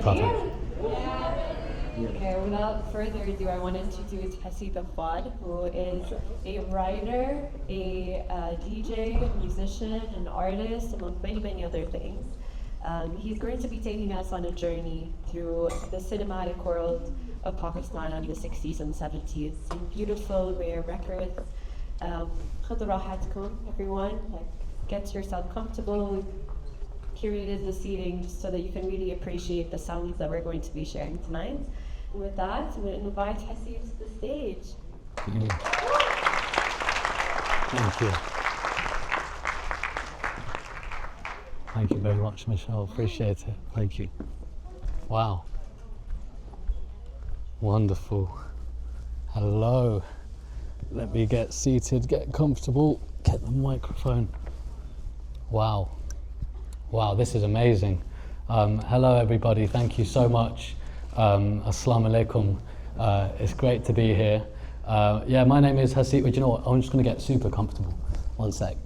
Perfect. Okay, without further ado, I want to introduce Haseeb Iqbal, who is a writer, a DJ, musician, an artist, among many, many other things. He's going to be taking us on a journey through the cinematic world of Pakistan in the 60s and 70s. Some beautiful, rare records. خذوا راحتكم, everyone. Like, get yourself comfortable. We've curated the seating so that you can really appreciate the sounds that we're going to be sharing tonight. And with that, I'm going to invite Haseeb to the stage. Thank you. Thank you very much, Michelle. Appreciate it. Thank you. Wow. Wonderful. Hello. Let me get seated, get comfortable, get the microphone. Wow. Wow, this is amazing. Hello, everybody. Thank you so much. Assalamu alaikum. It's great to be here. Yeah, my name is Haseeb. You know what? I'm just going to get super comfortable. One sec.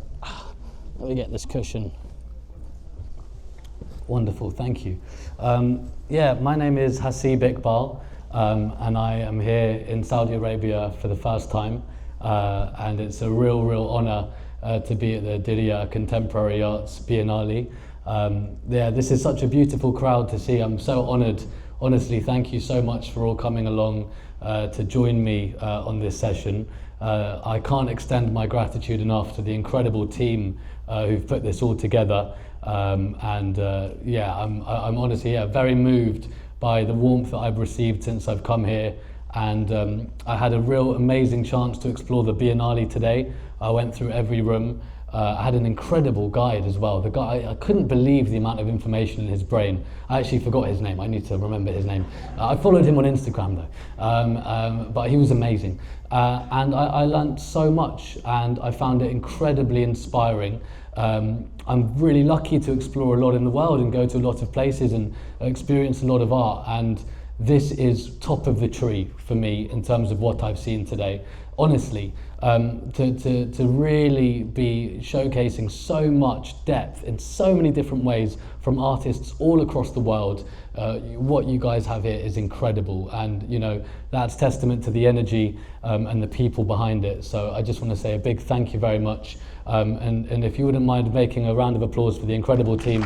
Let me get this cushion. Wonderful, thank you. Yeah, my name is Haseeb Iqbal, and I am here in Saudi Arabia for the first time. And it's a real honor to be at the Diriyah Contemporary Arts Biennale. Yeah, this is such a beautiful crowd to see. I'm so honored. Honestly, thank you so much for all coming along to join me on this session. I can't extend my gratitude enough to the incredible team who've put this all together. Yeah, I'm honestly very moved by the warmth that I've received since I've come here. And I had a real amazing chance to explore the Biennale today. I went through every room. I had an incredible guide as well. The guy, I couldn't believe the amount of information in his brain. I actually forgot his name. I need to remember his name. I followed him on Instagram though, but he was amazing. And I learned so much, and I found it incredibly inspiring. I'm really lucky to explore a lot in the world and go to a lot of places and experience a lot of art. And this is top of the tree for me in terms of what I've seen today. Honestly, to really be showcasing so much depth in so many different ways from artists all across the world. What you guys have here is incredible, and you know that's testament to the energy and the people behind it. So I just want to say a big thank you very much, and if you wouldn't mind making a round of applause for the incredible team.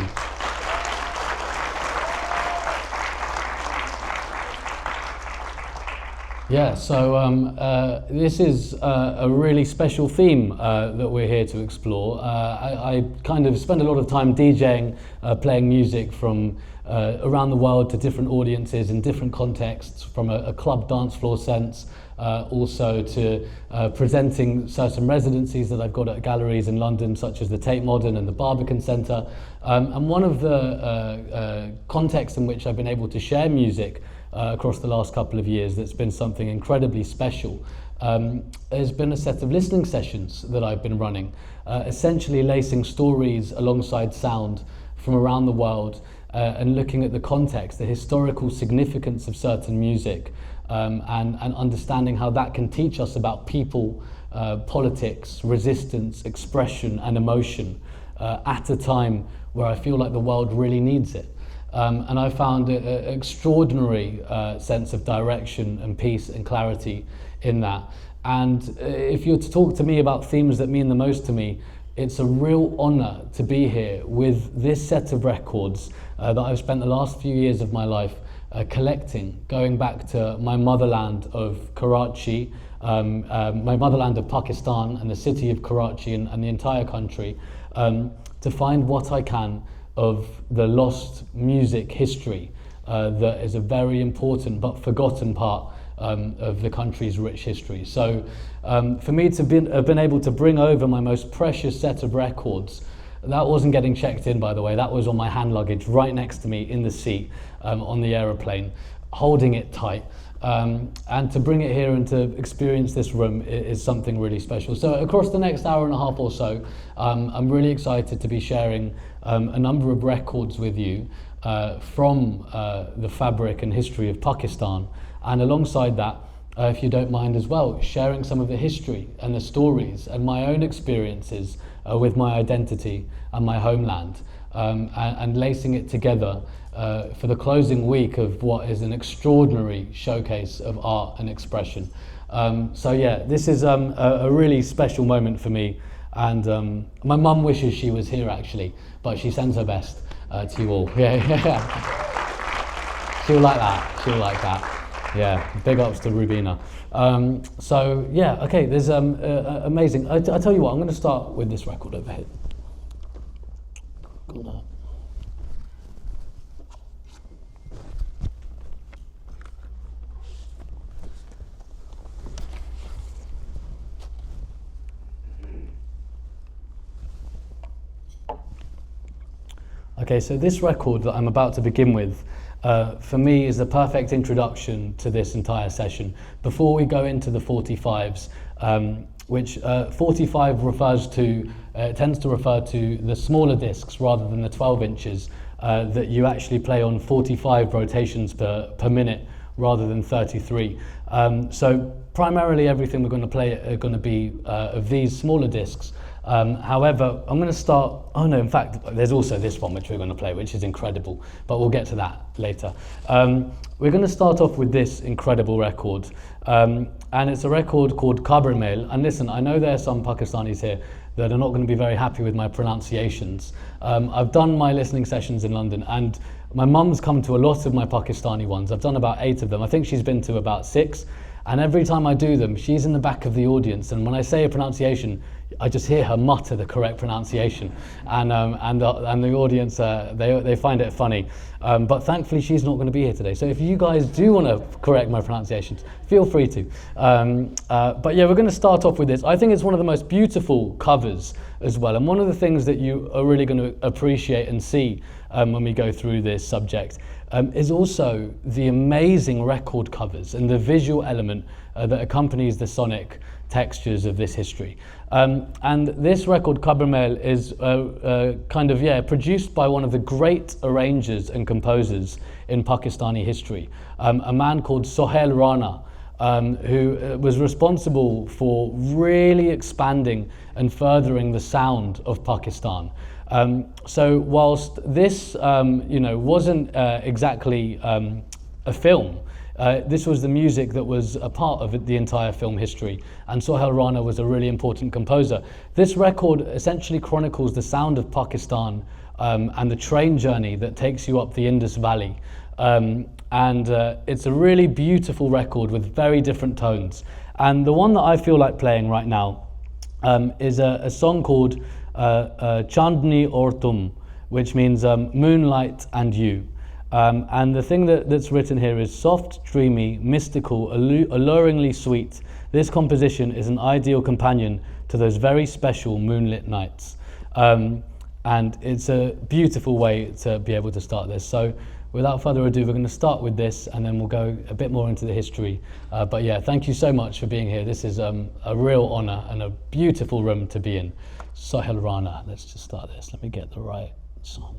Yeah, so this is a really special theme that we're here to explore. I kind of spend a lot of time DJing, playing music from around the world to different audiences in different contexts, from a club dance floor sense, also to presenting certain residencies that I've got at galleries in London, such as the Tate Modern and the Barbican Centre. And one of the contexts in which I've been able to share music across the last couple of years that's been something incredibly special. There's been a set of listening sessions that I've been running, essentially lacing stories alongside sound from around the world and looking at the context, the historical significance of certain music, and understanding how that can teach us about people, politics, resistance, expression and emotion at a time where I feel like the world really needs it. And I found an extraordinary sense of direction and peace and clarity in that. And if you're to talk to me about themes that mean the most to me, it's a real honour to be here with this set of records that I've spent the last few years of my life collecting, going back to my motherland of Karachi, my motherland of Pakistan and the city of Karachi and the entire country, to find what I can of the lost music history that is a very important but forgotten part of the country's rich history. So for me to have been able to bring over my most precious set of records, that wasn't getting checked in, by the way, that was on my hand luggage right next to me in the seat on the aeroplane, holding it tight. And to bring it here and to experience this room is something really special. So across the next hour and a half or so, I'm really excited to be sharing a number of records with you from the fabric and history of Pakistan, and alongside that, if you don't mind as well, sharing some of the history and the stories and my own experiences with my identity and my homeland, and lacing it together for the closing week of what is an extraordinary showcase of art and expression. So yeah, this is a really special moment for me, and my mum wishes she was here actually, but she sends her best to you all. Yeah. She'll like that. She'll like that. Yeah, big ups to Rubina. So yeah, okay, there's amazing. I tell you what, I'm going to start with this record over here. Okay, so this record that I'm about to begin with, for me, is the perfect introduction to this entire session. Before we go into the 45s, which 45 refers to, tends to refer to the smaller discs rather than the 12 inches that you actually play on 45 rotations per minute rather than 33. So primarily everything we're going to play are going to be of these smaller discs. However, I'm going to start, oh no, in fact, there's also this one which we're going to play, which is incredible, but we'll get to that later. We're going to start off with this incredible record, and it's a record called Kabr Mail. And listen, I know there are some Pakistanis here that are not going to be very happy with my pronunciations. I've done my listening sessions in London, and my mum's come to a lot of my Pakistani ones. I've done about 8 of them. I think she's been to about 6. And every time I do them, she's in the back of the audience, and when I say a pronunciation, I just hear her mutter the correct pronunciation, and the audience they find it funny. But thankfully, she's not going to be here today. So if you guys do want to correct my pronunciations, feel free to. But yeah, we're going to start off with this. I think it's one of the most beautiful covers as well, and one of the things that you are really going to appreciate and see when we go through this subject. Is also the amazing record covers and the visual element that accompanies the sonic textures of this history. And this record, Kabr Mail, is kind of, produced by one of the great arrangers and composers in Pakistani history, a man called Sohail Rana, who was responsible for really expanding and furthering the sound of Pakistan. So whilst this, wasn't exactly a film, this was the music that was a part of the entire film history, and Sohail Rana was a really important composer. This record essentially chronicles the sound of Pakistan and the train journey that takes you up the Indus Valley. And it's a really beautiful record with very different tones. And the one that I feel like playing right now is a song called Chandni Aur Tum, which means moonlight and you. And the thing that's written here is soft, dreamy, mystical, alluringly sweet. This composition is an ideal companion to those very special moonlit nights. And it's a beautiful way to be able to start this. So without further ado, we're going to start with this, and then we'll go a bit more into the history. But yeah, thank you so much for being here. This is a real honor and a beautiful room to be in. Sohail Rana, let's just start this. Let me get the right song.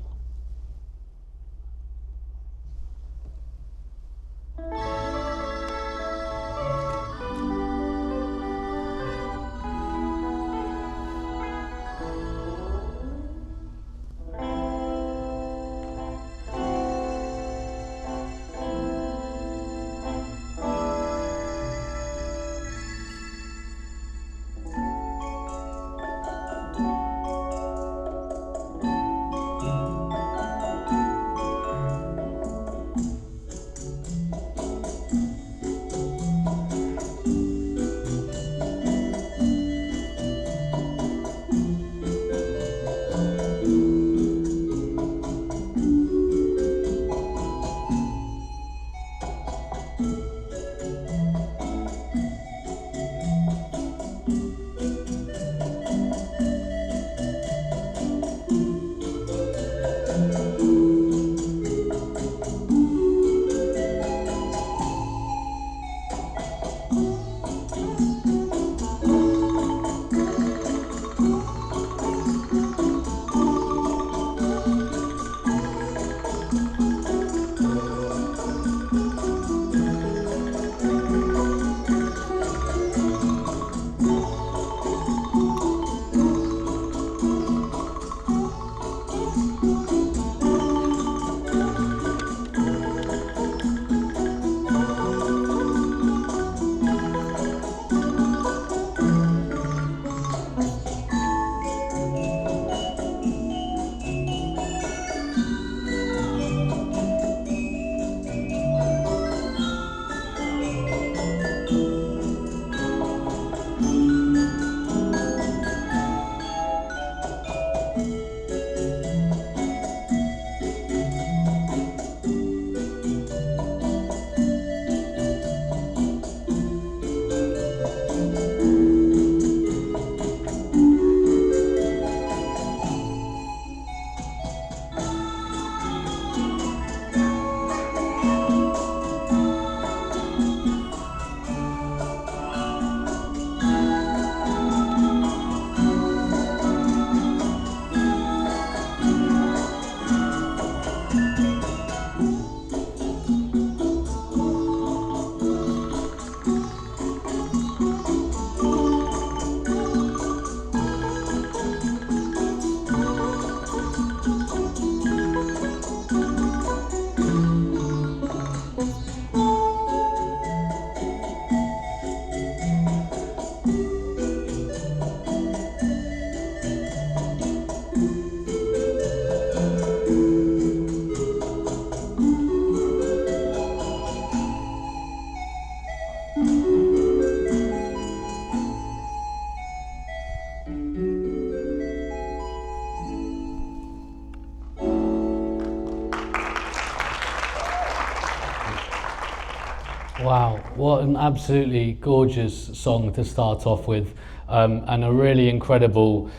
Wow, what an absolutely gorgeous song to start off with, and a really incredible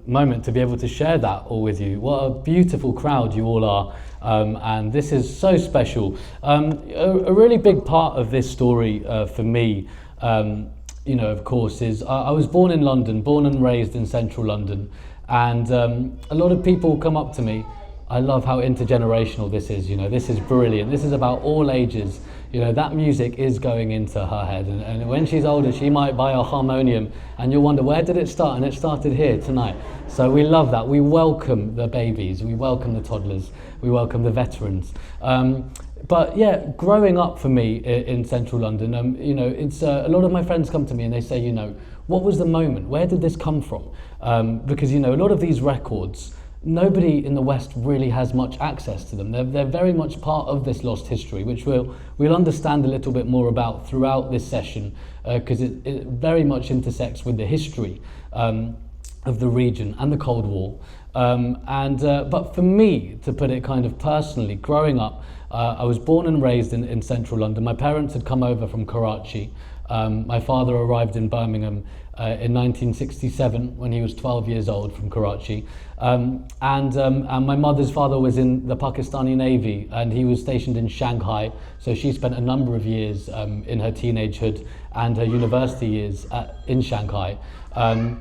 moment to be able to share that all with you. What a beautiful crowd you all are, and this is so special. A really big part of this story for me, you know, of course, is I was born in London, born and raised in central London, and a lot of people come up to me. I love how intergenerational this is, you know, this is brilliant. This is about all ages. You know, that music is going into her head, and when she's older she might buy a harmonium and you'll wonder, where did it start? And it started here tonight. So we love that. We welcome the babies, we welcome the toddlers, we welcome the veterans. But yeah, growing up for me in central London, you know, it's a lot of my friends come to me and they say, you know, what was the moment? Where did this come from? Because, you know, a lot of these records, nobody in the West really has much access to them. They're very much part of this lost history, which we'll understand a little bit more about throughout this session, because it very much intersects with the history of the region and the Cold War. But for me, to put it kind of personally, growing up, I was born and raised in central London. My parents had come over from Karachi. My father arrived in Birmingham in 1967 when he was 12 years old from Karachi. And my mother's father was in the Pakistani Navy and he was stationed in Shanghai. So she spent a number of years in her teenagehood and her university years in Shanghai. That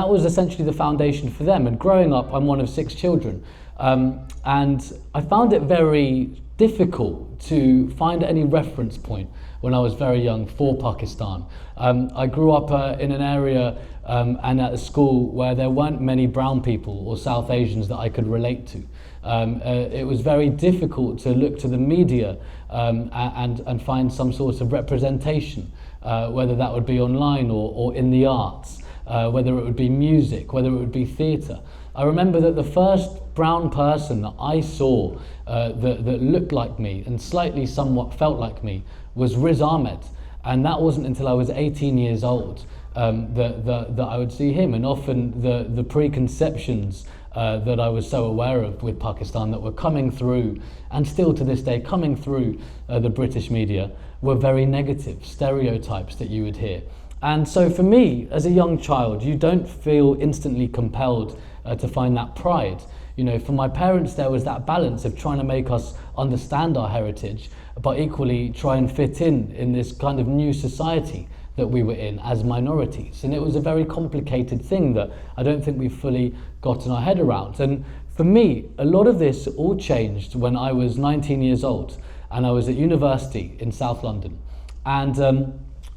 was essentially the foundation for them. And growing up, I'm one of 6 children. And I found it very difficult to find any reference point when I was very young for Pakistan. I grew up in an area and at a school where there weren't many brown people or South Asians that I could relate to. It was very difficult to look to the media and find some sort of representation, whether that would be online or in the arts, whether it would be music, whether it would be theatre. I remember that the first brown person that I saw that looked like me and slightly somewhat felt like me was Riz Ahmed, and that wasn't until I was 18 years old that I would see him. And often the preconceptions that I was so aware of with Pakistan that were coming through, and still to this day coming through the British media, were very negative stereotypes that you would hear. And so for me, as a young child, you don't feel instantly compelled to find that pride. You know, for my parents, there was that balance of trying to make us understand our heritage, but equally try and fit in this kind of new society that we were in as minorities. And it was a very complicated thing that I don't think we've fully gotten our head around. And for me, a lot of this all changed when I was 19 years old and I was at university in South London. And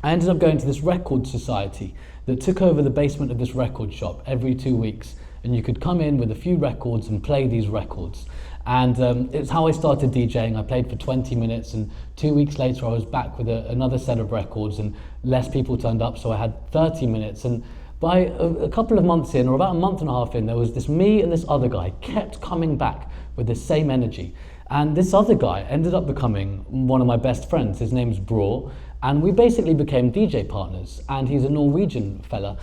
I ended up going to this record society that took over the basement of this record shop every 2 weeks. And you could come in with a few records and play these records. And it's how I started DJing. I played for 20 minutes and 2 weeks later I was back with another set of records and less people turned up, so I had 30 minutes. And by a couple of months in, or about a month and a half in, there was this me and this other guy kept coming back with the same energy. And this other guy ended up becoming one of my best friends. His name's Bror. And we basically became DJ partners, and he's a Norwegian fella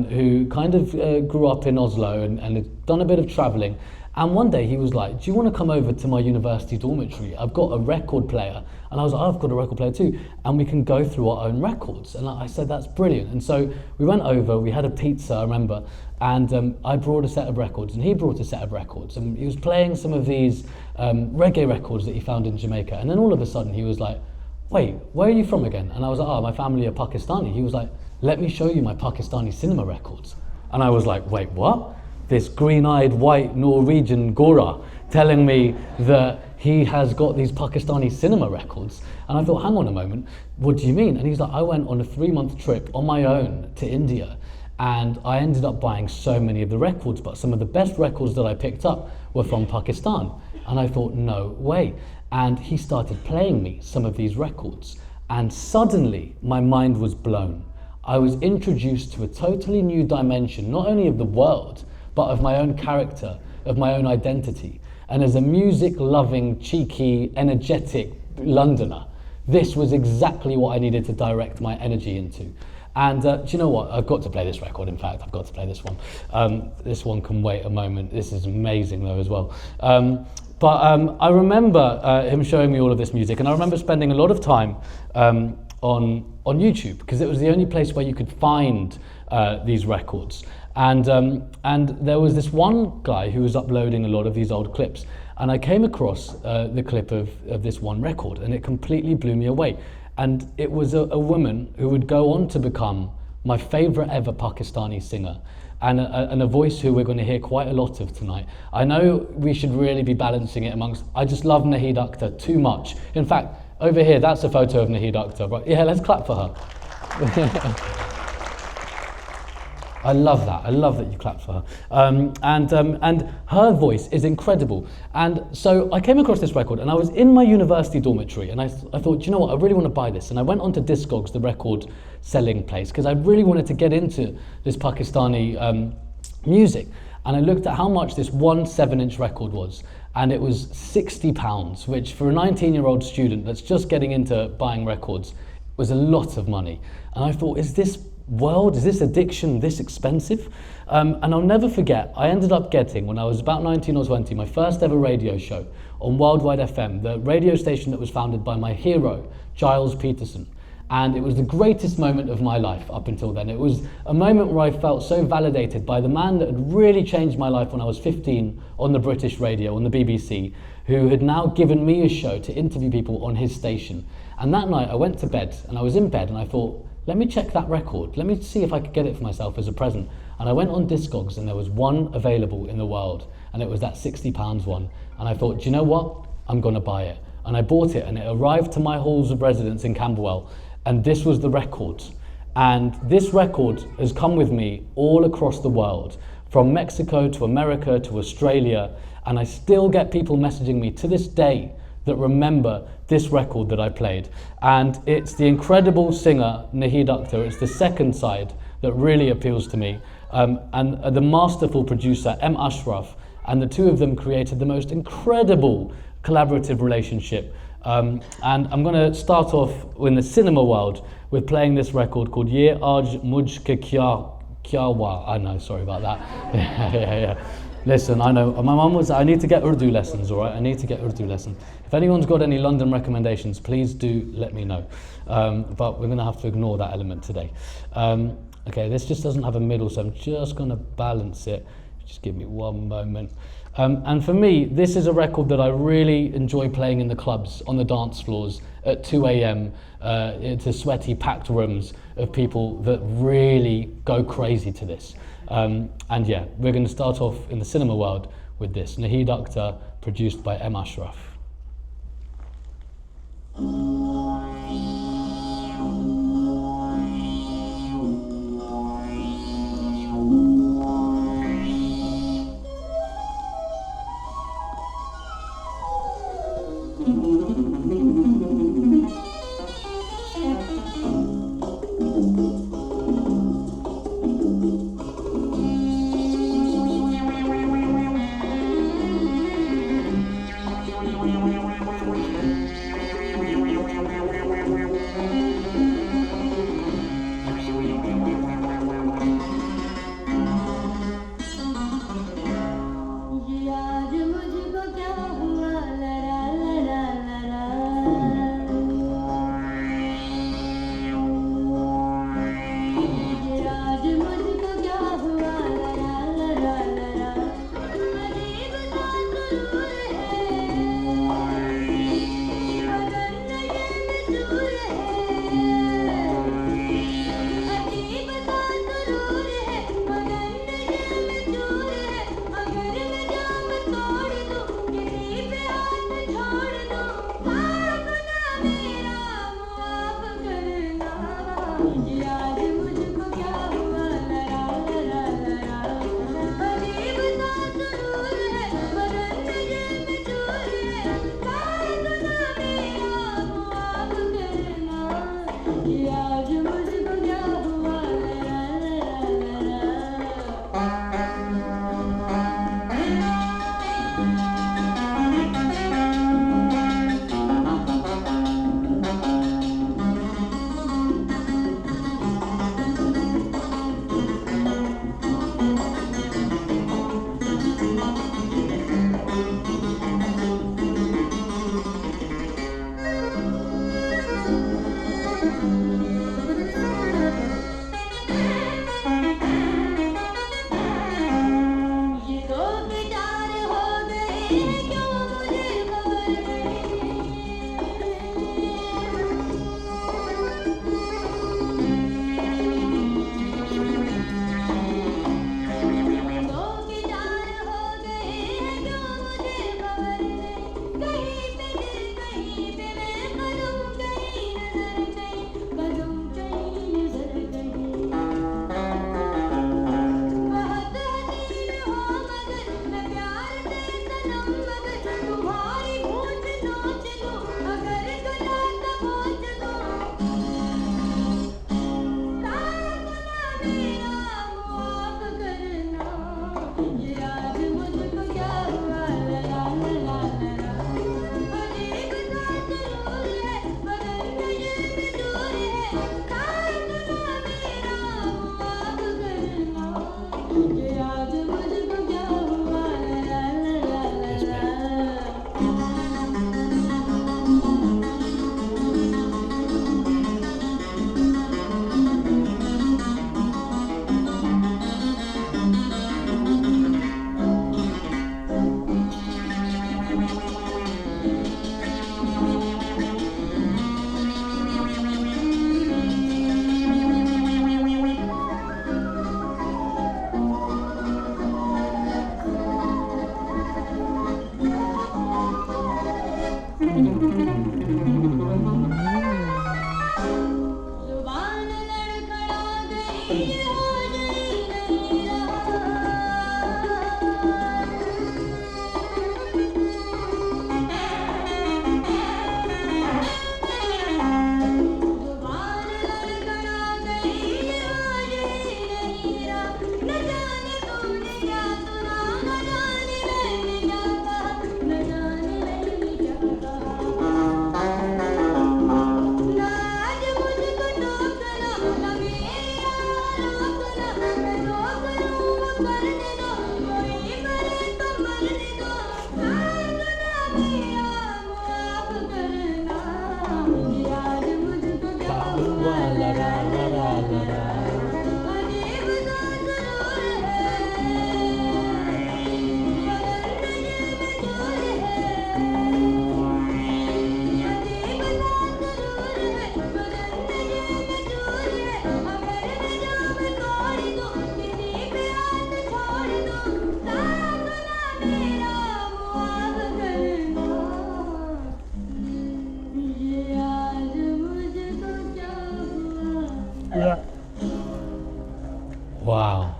who kind of grew up in Oslo and had done a bit of traveling. And one day he was like, do you want to come over to my university dormitory? I've got a record player. And I was like, oh, I've got a record player too. And we can go through our own records. And I said, that's brilliant. And so we went over, we had a pizza, I remember, and I brought a set of records and he brought a set of records. And he was playing some of these reggae records that he found in Jamaica. And then all of a sudden he was like, wait, where are you from again? And I was like, oh, my family are Pakistani. He was like, let me show you my Pakistani cinema records. And I was like, wait, what? This green-eyed white Norwegian Gora telling me that he has got these Pakistani cinema records. And I thought, hang on a moment, what do you mean? And he's like, I went on a 3-month trip on my own to India and I ended up buying so many of the records, but some of the best records that I picked up were from Pakistan. And I thought, no way. And he started playing me some of these records. And suddenly my mind was blown. I was introduced to a totally new dimension, not only of the world, but of my own character, of my own identity. And as a music-loving, cheeky, energetic Londoner, this was exactly what I needed to direct my energy into. And do you know what? I've got to play this record, in fact. I've got to play this one. This one can wait a moment. This is amazing, though, as well. But I remember him showing me all of this music, and I remember spending a lot of time on YouTube, because it was the only place where you could find these records. And there was this one guy who was uploading a lot of these old clips, and I came across the clip of this one record, and it completely blew me away. And it was a woman who would go on to become my favourite ever Pakistani singer, and a voice who we're going to hear quite a lot of tonight. I know we should really be balancing it amongst, I just love Naheed Akhtar too much. In fact, over here, that's a photo of Naheed Akhtar. Right? Yeah, let's clap for her. I love that. I love that you clapped for her. And her voice is incredible. And so I came across this record, and I was in my university dormitory, and I thought, you know what, I really want to buy this. And I went onto Discogs, the record selling place, because I really wanted to get into this Pakistani music. And I looked at how much this one 7-inch record was, and it was £60, which for a 19-year-old student that's just getting into buying records was a lot of money. And I thought, is this addiction this expensive? And I'll never forget, I ended up getting, when I was about 19 or 20, my first ever radio show on Worldwide FM, the radio station that was founded by my hero, Giles Peterson. And it was the greatest moment of my life up until then. It was a moment where I felt so validated by the man that had really changed my life when I was 15 on the British radio, on the BBC, who had now given me a show to interview people on his station. And that night I went to bed, and I was in bed, and I thought, let me check that record. Let me see if I could get it for myself as a present. And I went on Discogs, and there was one available in the world, and it was that £60 one. And I thought, do you know what? I'm gonna buy it. And I bought it, and it arrived to my halls of residence in Camberwell, and this was the record. And this record has come with me all across the world, from Mexico to America to Australia, and I still get people messaging me to this day that remember this record that I played. And it's the incredible singer Naheed Akhtar. It's the second side that really appeals to me, and the masterful producer Ashraf, and the two of them created the most incredible collaborative relationship. And I'm going to start off in the cinema world with playing this record called Ye Aaj Mujh Ke Kya Wa. I know, sorry about that. yeah. Listen, I know, my mum was, I need to get Urdu lessons, all right? I need to get Urdu lessons. If anyone's got any London recommendations, please do let me know. But we're going to have to ignore that element today. Okay, this just doesn't have a middle, so I'm just going to balance it. Just give me one moment. And for me, this is a record that I really enjoy playing in the clubs, on the dance floors, at 2 a.m, into sweaty, packed rooms of people that really go crazy to this. And yeah, we're going to start off in the cinema world with this. Naheed Akhtar, produced by Ashraf. Wow.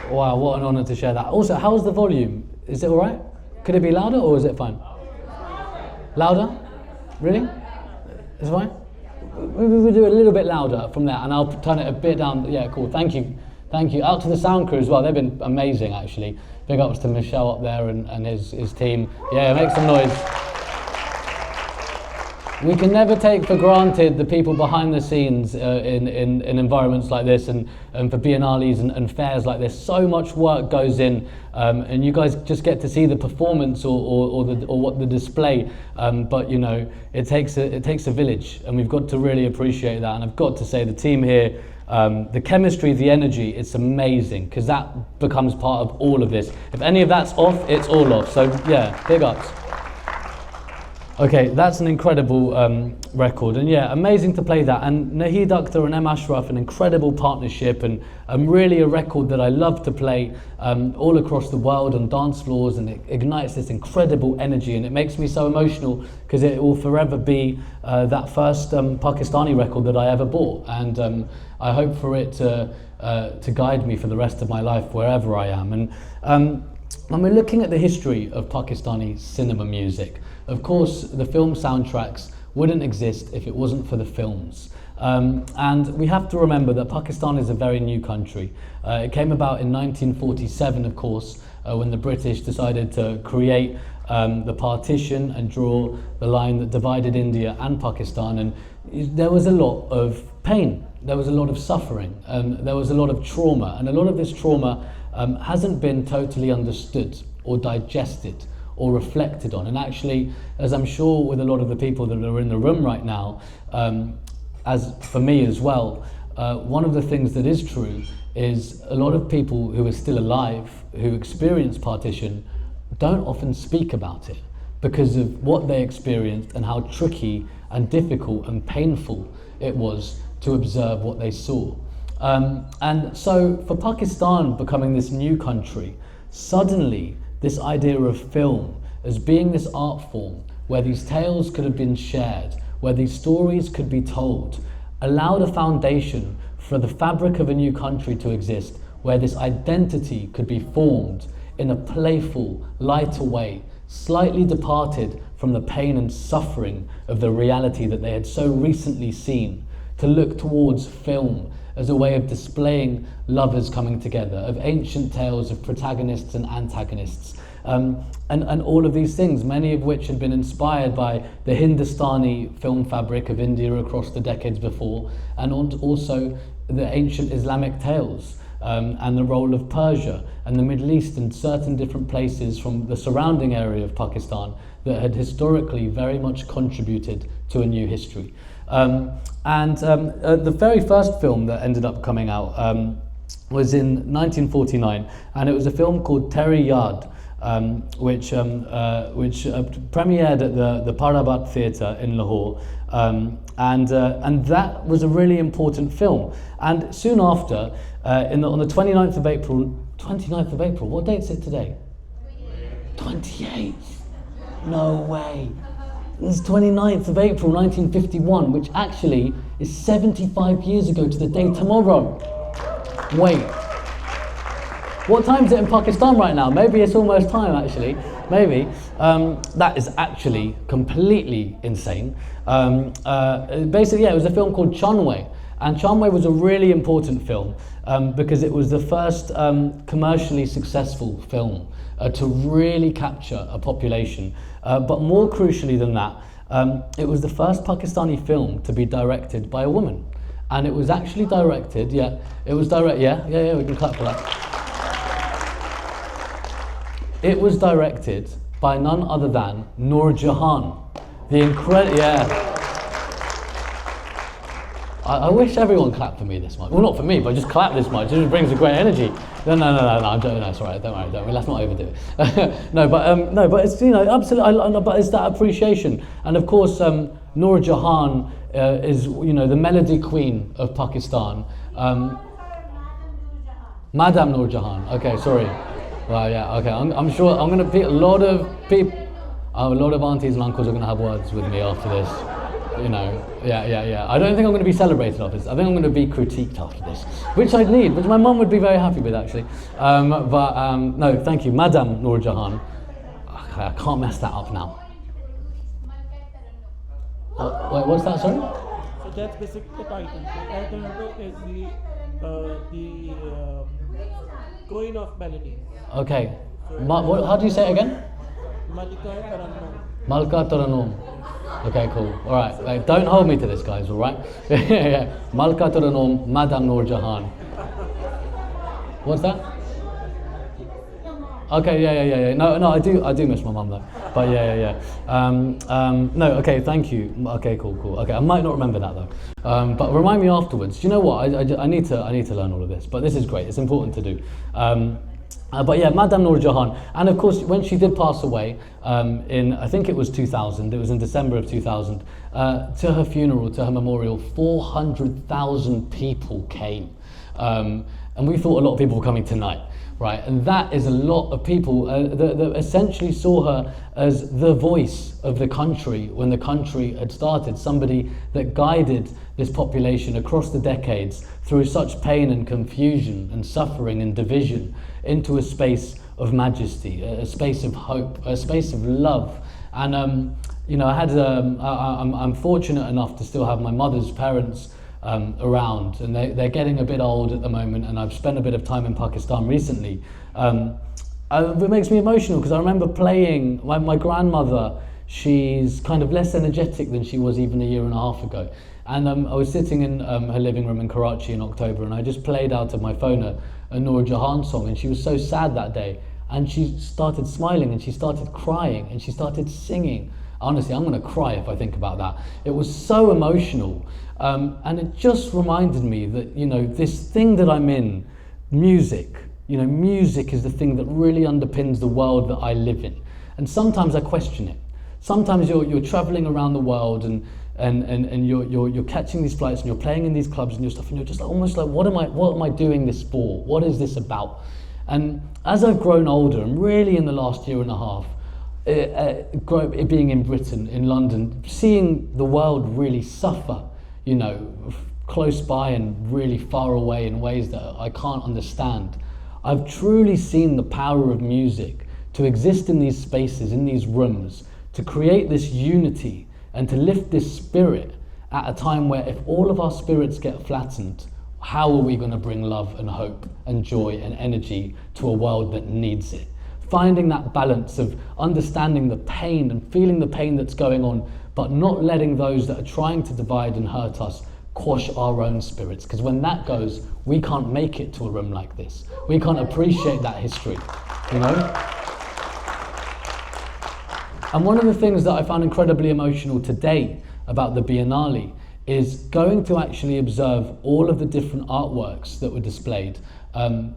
Wow, what an honour to share that. Also, how's the volume? Is it all right? Could it be louder or is it fine? Louder? Really? It's fine? We'll do a little bit louder from there and I'll turn it a bit down. Yeah, cool. Thank you. Thank you. Out to the sound crew as well. They've been amazing, actually. Big ups to Michelle up there and his team. Yeah, make some noise. We can never take for granted the people behind the scenes in environments like this and for biennales and fairs like this. So much work goes in and you guys just get to see the performance or what the display, but you know, it takes a village and we've got to really appreciate that. And I've got to say the team here, the chemistry, the energy, it's amazing because that becomes part of all of this. If any of that's off, it's all off. So yeah, big ups. Okay, that's an incredible record, and yeah, amazing to play that. And Naheed Akhtar and M. Ashraf, an incredible partnership, and really a record that I love to play all across the world on dance floors, and it ignites this incredible energy, and it makes me so emotional because it will forever be that first Pakistani record that I ever bought, and I hope for it to guide me for the rest of my life wherever I am. And when we're looking at the history of Pakistani cinema music, of course, the film soundtracks wouldn't exist if it wasn't for the films. And we have to remember that Pakistan is a very new country. It came about in 1947, of course, when the British decided to create the partition and draw the line that divided India and Pakistan. And there was a lot of pain, there was a lot of suffering, and there was a lot of trauma. And a lot of this trauma hasn't been totally understood or digested or reflected on. And actually, as I'm sure with a lot of the people that are in the room right now, as for me as well, one of the things that is true is a lot of people who are still alive, who experience partition, don't often speak about it because of what they experienced and how tricky and difficult and painful it was to observe what they saw. And so for Pakistan becoming this new country, suddenly this idea of film as being this art form where these tales could have been shared, where these stories could be told, allowed a foundation for the fabric of a new country to exist, where this identity could be formed in a playful, lighter way, slightly departed from the pain and suffering of the reality that they had so recently seen, to look towards film as a way of displaying lovers coming together, of ancient tales of protagonists and antagonists, and all of these things, many of which had been inspired by the Hindustani film fabric of India across the decades before, and also the ancient Islamic tales, and the role of Persia and the Middle East and certain different places from the surrounding area of Pakistan that had historically very much contributed to a new history. The very first film that ended up coming out was in 1949, and it was a film called Diriyah, which premiered at the Parabat Theatre in Lahore, and that was a really important film. And soon after, On the 29th of April, 29th of April, what date is it today? 28th. No way. It's 29th of April 1951, which actually is 75 years ago to the day tomorrow. Wait. What time is it in Pakistan right now? Maybe it's almost time actually. Maybe. That is actually completely insane. Basically, yeah, it was a film called Chanwe. And Chanwe was a really important film because it was the first commercially successful film to really capture a population. But more crucially than that, it was the first Pakistani film to be directed by a woman. And it was actually directed, we can clap for that. It was directed by none other than Noor Jahan. The incredible, I wish everyone clapped for me this much. Well, not for me, but just clap this much. It just brings a great energy. No, I'm joking. No, it's all right. Don't worry. Let's not overdo it. No, but it's, absolutely. But it's that appreciation, and of course, Noor Jahan is, the melody queen of Pakistan. Madam Noor Jahan. Okay, sorry. Well, yeah. Okay, I'm sure I'm going to a lot of people. A lot of aunties and uncles are going to have words with me after this. I don't think I'm going to be celebrated after this. I think I'm going to be critiqued after this, which I'd need, which my mum would be very happy with actually. No, thank you, Madam Noor Jahan. Okay, I can't mess that up now. Wait, what's that, sorry? So that's basically the title. The title is the Queen of Melody. Okay. How do you say it again? Malika Taranum. Malika Taranum. Okay, cool. All right. Don't hold me to this, guys. All right. Yeah. Malika Taranum, Madam Noor Jahan. What's that? Okay. Yeah. No. I do miss my mum though. But yeah. No. Okay. Thank you. Okay. Cool. Okay. I might not remember that though. But remind me afterwards. Do you know what? I need to learn all of this. But this is great. It's important to do. But yeah, Madam Noor Jahan, and of course when she did pass away in, I think it was 2000, it was in December of 2000, to her funeral, to her memorial, 400,000 people came. And we thought a lot of people were coming tonight, right? And that is a lot of people that essentially saw her as the voice of the country when the country had started, somebody that guided this population across the decades through such pain and confusion and suffering and division into a space of majesty, a space of hope, a space of love. And I'm fortunate enough to still have my mother's parents around, and they're getting a bit old at the moment, and I've spent a bit of time in Pakistan recently. It makes me emotional because I remember playing, my grandmother, she's kind of less energetic than she was even a year and a half ago. And I was sitting in her living room in Karachi in October, and I just played out of my phone a Noor Jahan song, and she was so sad that day. And she started smiling, and she started crying, and she started singing. Honestly, I'm going to cry if I think about that. It was so emotional. And it just reminded me that, this thing that I'm in, music, music is the thing that really underpins the world that I live in. And sometimes I question it. Sometimes you're traveling around the world and you're catching these flights and you're playing in these clubs and your stuff, and you're just almost like, what am I doing this for? What is this about? And as I've grown older, and really in the last year and a half, being in Britain, in London, seeing the world really suffer, close by and really far away in ways that I can't understand, I've truly seen the power of music to exist in these spaces, in these rooms, to create this unity and to lift this spirit at a time where if all of our spirits get flattened, how are we going to bring love and hope and joy and energy to a world that needs it? Finding that balance of understanding the pain and feeling the pain that's going on, but not letting those that are trying to divide and hurt us quash our own spirits. Because when that goes, we can't make it to a room like this. We can't appreciate that history, And one of the things that I found incredibly emotional today about the Biennale is going to actually observe all of the different artworks that were displayed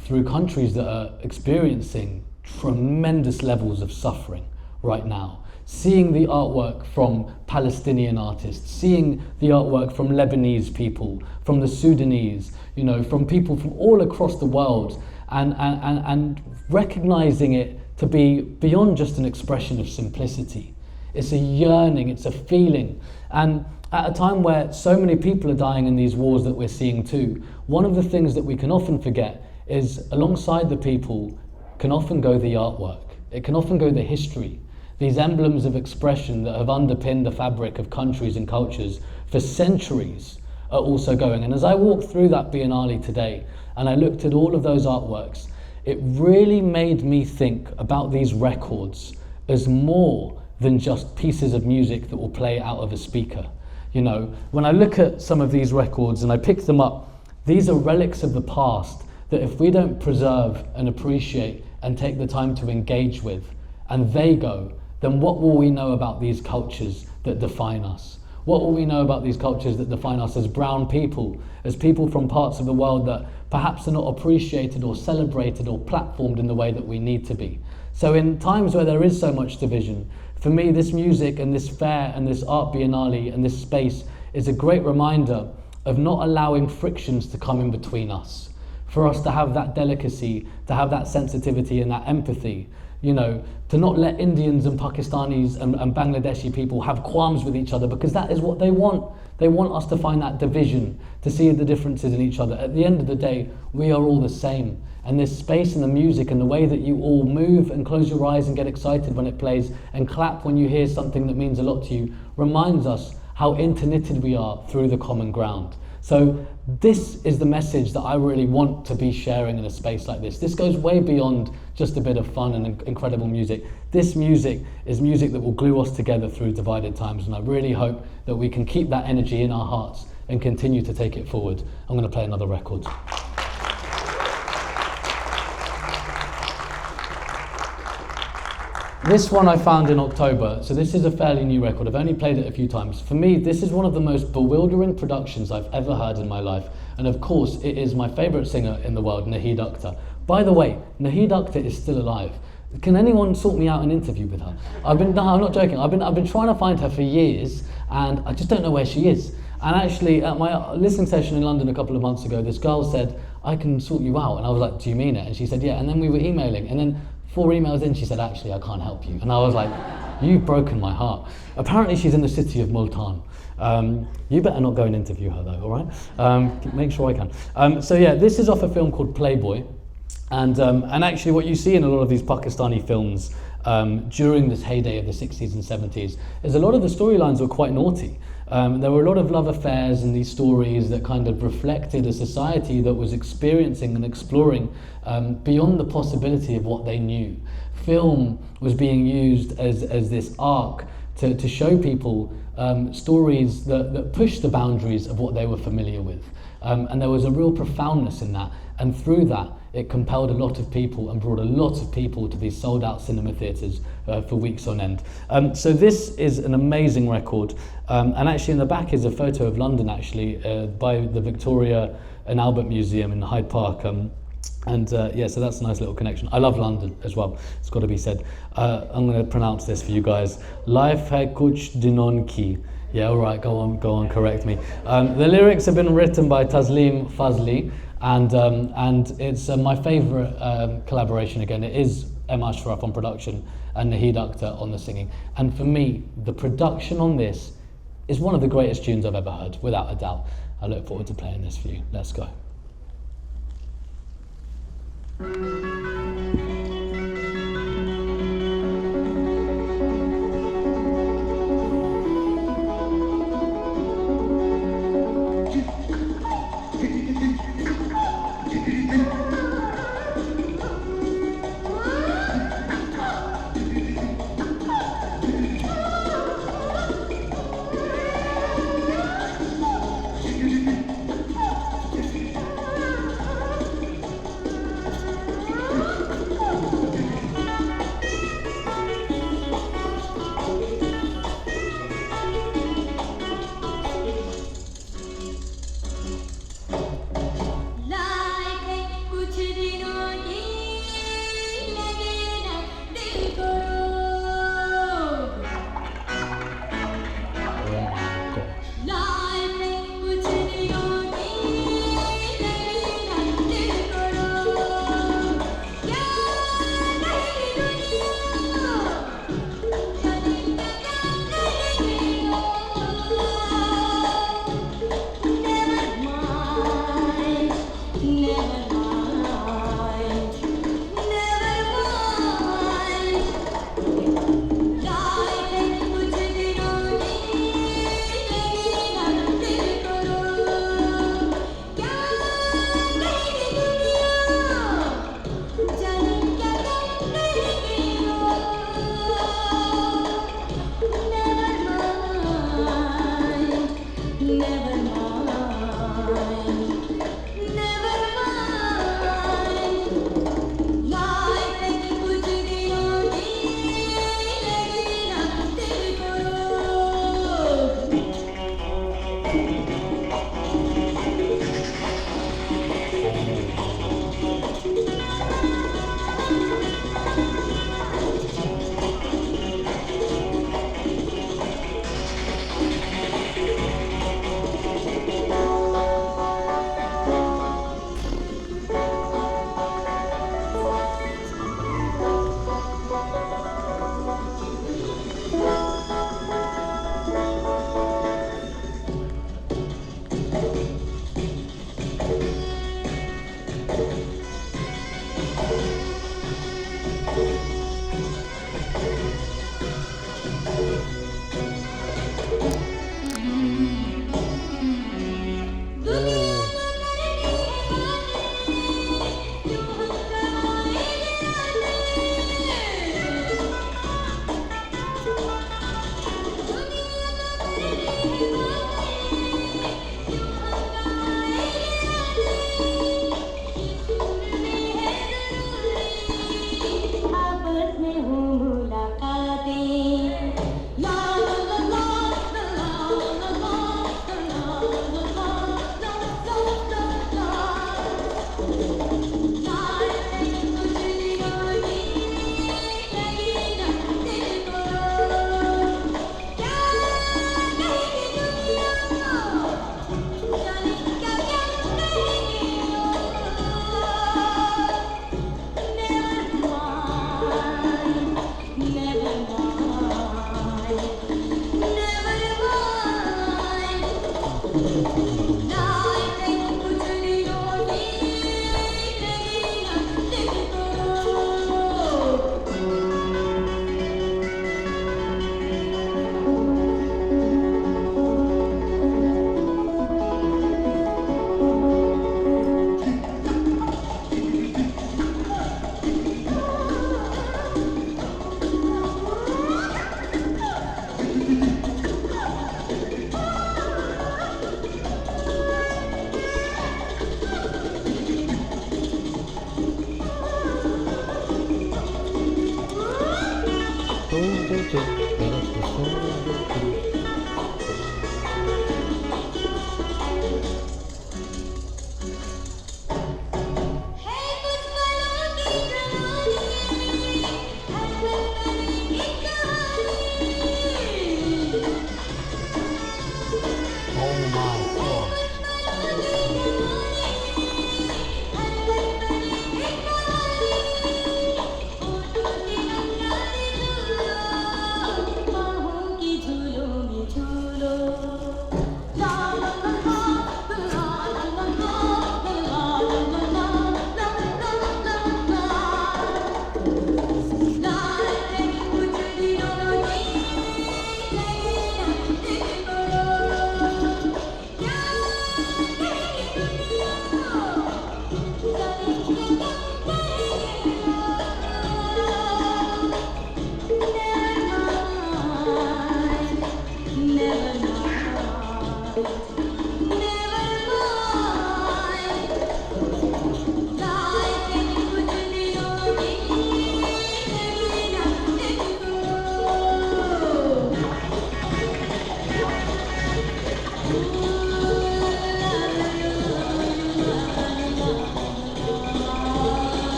through countries that are experiencing tremendous levels of suffering right now. seeing the artwork from Palestinian artists, seeing the artwork from Lebanese people, from the Sudanese, you know, from people from all across the world, and recognizing it to be beyond just an expression of simplicity. It's a yearning, it's a feeling. And at a time where so many people are dying in these wars that we're seeing too, one of the things that we can often forget is alongside the people can often go the artwork. It can often go the history. These emblems of expression that have underpinned the fabric of countries and cultures for centuries are also going. And as I walked through that Biennale today and I looked at all of those artworks, it really made me think about these records as more than just pieces of music that will play out of a speaker. You know, when I look at some of these records and I pick them up, these are relics of the past that if we don't preserve and appreciate and take the time to engage with, and they go, then what will we know about these cultures that define us? What will we know about these cultures that define us as brown people, as people from parts of the world that perhaps are not appreciated or celebrated or platformed in the way that we need to be? So in times where there is so much division, for me this music and this fair and this art biennale and this space is a great reminder of not allowing frictions to come in between us. For us to have that delicacy, to have that sensitivity and that empathy, you know, to not let Indians and Pakistanis and Bangladeshi people have qualms with each other, because that is what they want. They want us to find that division, to see the differences in each other. At the end of the day, we are all the same. And this space and the music and the way that you all move and close your eyes and get excited when it plays and clap when you hear something that means a lot to you reminds us how interknitted we are through the common ground. So this is the message that I really want to be sharing in a space like this. This goes way beyond just a bit of fun and incredible music. This music is music that will glue us together through divided times, and I really hope that we can keep that energy in our hearts and continue to take it forward. I'm going to play another record. This one I found in October, so this is a fairly new record. I've only played it a few times. For me, this is one of the most bewildering productions I've ever heard in my life. And of course, it is my favourite singer in the world, Naheed Akhtar. By the way, Naheed Akhtar is still alive. Can anyone sort me out an interview with her? No, I'm not joking. I've been trying to find her for years, and I just don't know where she is. And actually, at my listening session in London a couple of months ago, this girl said, I can sort you out. And I was like, do you mean it? And she said, yeah. And then we were emailing, and then 4 emails in, she said, actually, I can't help you. And I was like, you've broken my heart. Apparently, she's in the city of Multan. You better not go and interview her, though, all right? Make sure I can. So yeah, this is off a film called Playboy. And actually, what you see in a lot of these Pakistani films during this heyday of the 60s and 70s is a lot of the storylines were quite naughty. There were a lot of love affairs in these stories that kind of reflected a society that was experiencing and exploring beyond the possibility of what they knew. Film was being used as this arc to show people stories that pushed the boundaries of what they were familiar with. And there was a real profoundness in that. And through that, it compelled a lot of people and brought a lot of people to these sold-out cinema theatres for weeks on end. So this is an amazing record. And actually in the back is a photo of London, actually, by the Victoria and Albert Museum in Hyde Park. Yeah, so that's a nice little connection. I love London as well, it's got to be said. I'm going to pronounce this for you guys. Life hai kuch dinon ki. Yeah, all right, go on, correct me. The lyrics have been written by Taslim Fazli, and it's my favourite collaboration again. It is M. Ashraf on production and Naheed Akhtar on the singing. And for me, the production on this is one of the greatest tunes I've ever heard, without a doubt. I look forward to playing this for you. Let's go.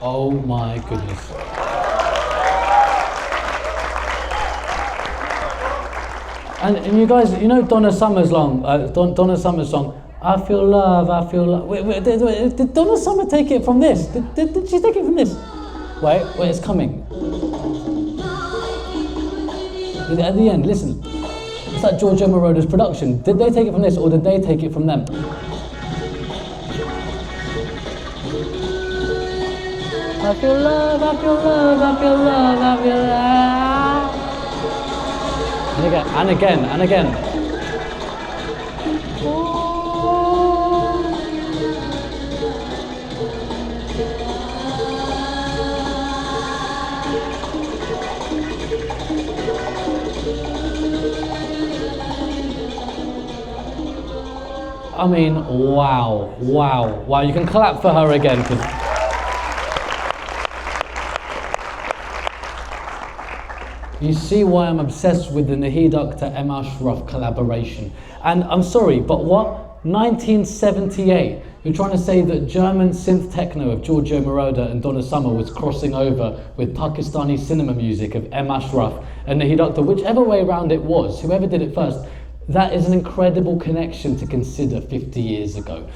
Oh my goodness. And you guys, you know Donna Summer's Donna Summer's song, I feel love, I feel love. Wait, did Donna Summer take it from this? Did she take it from this? Wait, it's coming. At the end, listen. It's like Giorgio Moroder's production. Did they take it from this or did they take it from them? I feel love, I feel love, I feel love, I feel love. And again, and again, and again. I mean, wow, wow, wow. You can clap for her again. You see why I'm obsessed with the Nahid Akhtar M. Ashraf collaboration. And I'm sorry, but what? 1978. You're trying to say that German synth techno of Giorgio Moroder and Donna Summer was crossing over with Pakistani cinema music of M. Ashraf and Nahid Akhtar, whichever way around it was, whoever did it first. That is an incredible connection to consider 50 years ago.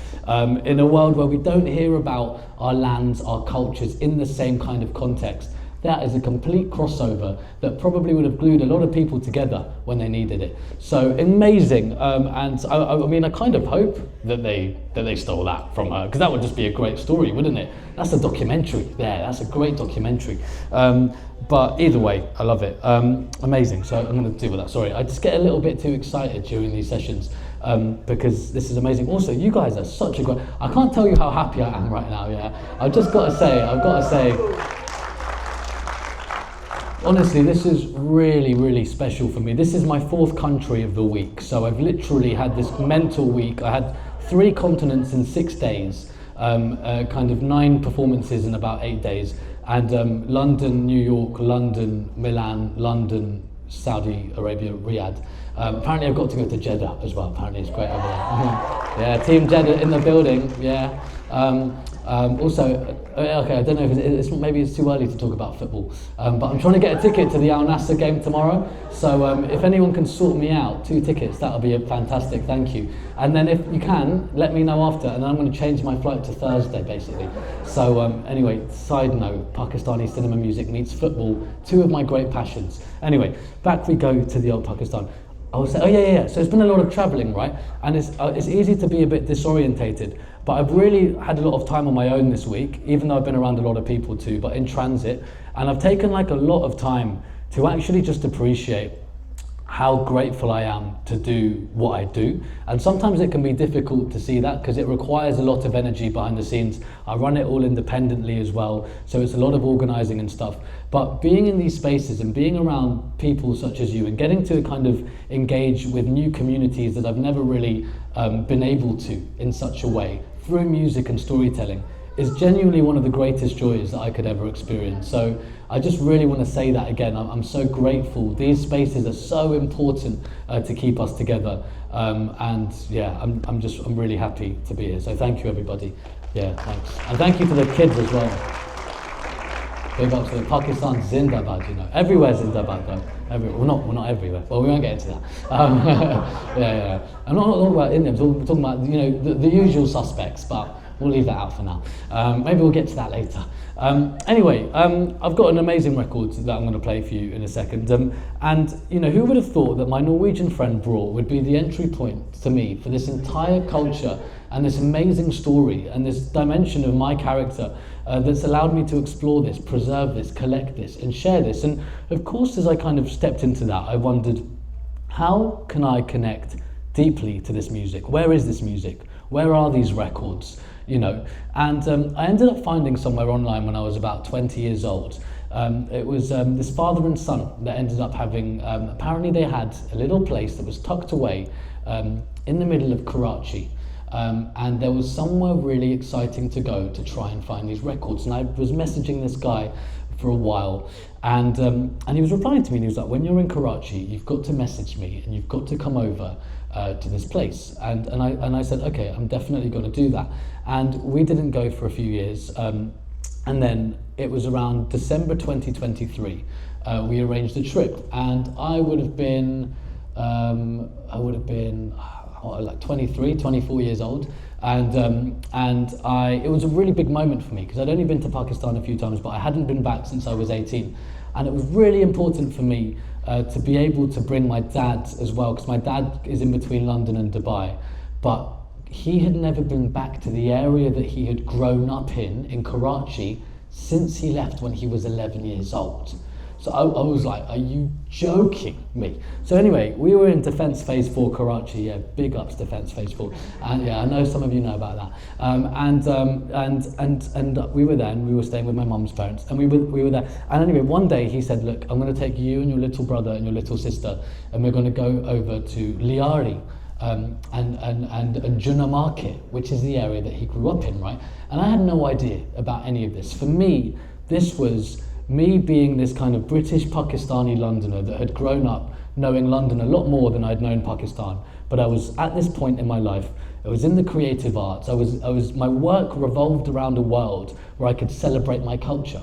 In a world where we don't hear about our lands, our cultures in the same kind of context. That is a complete crossover that probably would have glued a lot of people together when they needed it. So amazing, and I mean, I kind of hope that they stole that from her, because that would just be a great story, wouldn't it? That's a documentary there. That's a great documentary. But either way, I love it. Amazing. So I'm going to deal with that. Sorry, I just get a little bit too excited during these sessions because this is amazing. Also, you guys are such a great. I can't tell you how happy I am right now. Yeah, I've got to say. Honestly, this is really, really special for me. This is my 4th country of the week. So I've literally had this mental week. I had 3 continents in 6 days, kind of 9 performances in about 8 days. And London, New York, London, Milan, London, Saudi Arabia, Riyadh. Apparently I've got to go to Jeddah as well. Apparently it's great over there. Yeah, Team Jeddah in the building, yeah. Also, okay, I don't know if it's maybe it's too early to talk about football, but I'm trying to get a ticket to the Al Nassr game tomorrow. So if anyone can sort me out 2 tickets, that'll be a fantastic. Thank you. And then if you can, let me know after, and then I'm going to change my flight to Thursday, basically. So anyway, side note: Pakistani cinema music meets football, 2 of my great passions. Anyway, back we go to the old Pakistan. I was saying, yeah. So it's been a lot of travelling, right? And it's easy to be a bit disorientated. But I've really had a lot of time on my own this week, even though I've been around a lot of people too, but in transit. And I've taken like a lot of time to actually just appreciate how grateful I am to do what I do. And sometimes it can be difficult to see that because it requires a lot of energy behind the scenes. I run it all independently as well, so it's a lot of organising and stuff. But being in these spaces and being around people such as you and getting to kind of engage with new communities that I've never really been able to in such a way through music and storytelling is genuinely one of the greatest joys that I could ever experience. So I just really want to say that again. I'm so grateful. These spaces are so important to keep us together. And yeah, I'm really happy to be here. So thank you, everybody. Yeah, thanks. And thank you to the kids as well. Big up to the Pakistan Zindabad, you know. Everywhere's Zindabad though. Well, not everywhere. Well, we won't get into that. Yeah. I'm not talking about India. We're talking about, you know, the usual suspects, but we'll leave that out for now. Maybe we'll get to that later. Anyway, I've got an amazing record that I'm going to play for you in a second. And, you know, who would have thought that my Norwegian friend Bror would be the entry point to me for this entire culture and this amazing story and this dimension of my character that's allowed me to explore this, preserve this, collect this, and share this. And of course, as I kind of stepped into that, I wondered, how can I connect deeply to this music? Where is this music? Where are these records? You know, and I ended up finding somewhere online when I was about 20 years old. It was this father and son that ended up having, apparently they had a little place that was tucked away in the middle of Karachi. And there was somewhere really exciting to go to try and find these records. And I was messaging this guy for a while, and he was replying to me, and he was like, when you're in Karachi, you've got to message me and you've got to come over to this place. And I said, okay, I'm definitely going to do that. And we didn't go for a few years. And then it was around December 2023, we arranged a trip, and I would have been like 23, 24 years old, and it was a really big moment for me because I'd only been to Pakistan a few times, but I hadn't been back since I was 18, and it was really important for me to be able to bring my dad as well, because my dad is in between London and Dubai, but he had never been back to the area that he had grown up in Karachi, since he left when he was 11 years old. So I was like, are you joking me? So anyway, we were in Defence Phase 4 Karachi, yeah, big ups Defence Phase 4. And yeah, I know some of you know about that. And we were there, and we were staying with my mum's parents, and we were there. And anyway, one day he said, look, I'm going to take you and your little brother and your little sister, and we're going to go over to Liari and Junna Market, which is the area that he grew up in, right? And I had no idea about any of this. For me, this was me being this kind of British Pakistani Londoner that had grown up knowing London a lot more than I'd known Pakistan. But I was at this point in my life, I was in the creative arts, my work revolved around a world where I could celebrate my culture.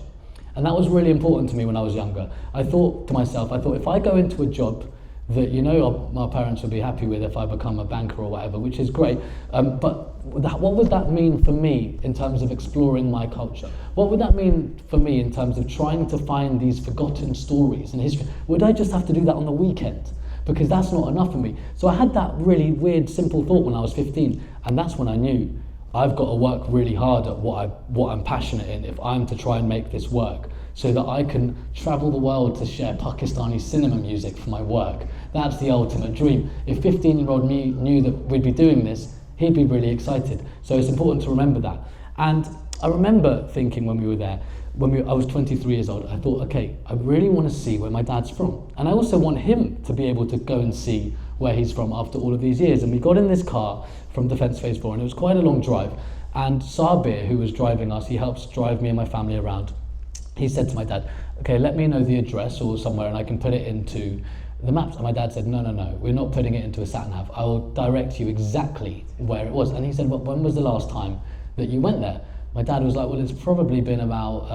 And that was really important to me when I was younger. I thought to myself, if I go into a job that, you know, my parents would be happy with if I become a banker or whatever, which is great, but what would that mean for me in terms of exploring my culture? What would that mean for me in terms of trying to find these forgotten stories and history? Would I just have to do that on the weekend? Because that's not enough for me. So I had that really weird, simple thought when I was 15, and that's when I knew I've got to work really hard at what I'm passionate in if I'm to try and make this work, so that I can travel the world to share Pakistani cinema music for my work. That's the ultimate dream. If 15-year-old me knew that we'd be doing this, he'd be really excited. So it's important to remember that. And I remember thinking when we were there, I was 23 years old, I thought, okay, I really want to see where my dad's from. And I also want him to be able to go and see where he's from after all of these years. And we got in this car from Defence Phase 4, and it was quite a long drive. And Sabir, who was driving us, he helps drive me and my family around. He said to my dad, okay, let me know the address or somewhere and I can put it into the maps. And my dad said, no, we're not putting it into a sat-nav. I will direct you exactly where it was. And he said, well, when was the last time that you went there? My dad was like, well, it's probably been about,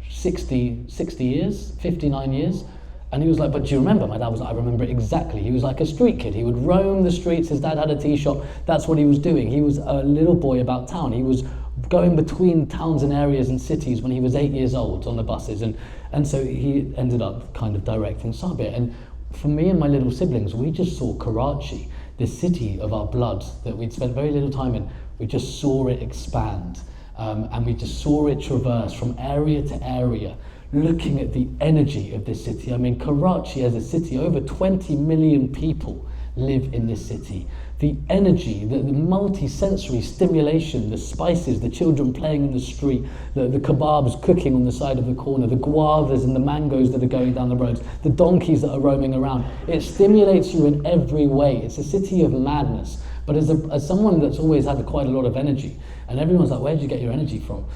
60 years, 59 years. And he was like, but do you remember? My dad was like, I remember it exactly. He was like a street kid. He would roam the streets. His dad had a tea shop. That's what he was doing. He was a little boy about town. He was going between towns and areas and cities when he was 8 years old on the buses. And so he ended up kind of directing Sabir. And for me and my little siblings, we just saw Karachi, this city of our blood that we'd spent very little time in. We just saw it expand. And we just saw it traverse from area to area, looking at the energy of this city. I mean, Karachi as a city, over 20 million people live in this city. The energy, the multi-sensory stimulation, the spices, the children playing in the street, the kebabs cooking on the side of the corner, the guavas and the mangoes that are going down the roads, the donkeys that are roaming around. It stimulates you in every way. It's a city of madness. But as someone that's always had quite a lot of energy, and everyone's like, where did you get your energy from?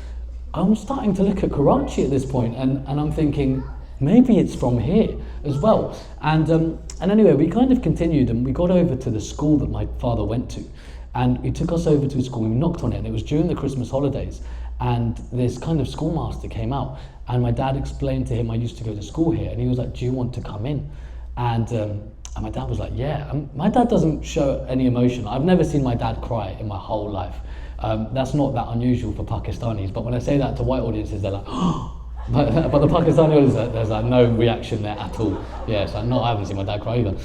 I'm starting to look at Karachi at this point, and I'm thinking, maybe it's from here as well. And anyway, we kind of continued, and we got over to the school that my father went to, and he took us over to a school. We knocked on it, and it was during the Christmas holidays, and this kind of schoolmaster came out, and my dad explained to him, I used to go to school here, and he was like, do you want to come in? And my dad was like, yeah. My dad doesn't show any emotion. I've never seen my dad cry in my whole life. That's not that unusual for Pakistanis, but when I say that to white audiences, they're like, oh. But the Pakistani audience, there's like no reaction there at all. Yeah, it's like, no, I haven't seen my dad cry either.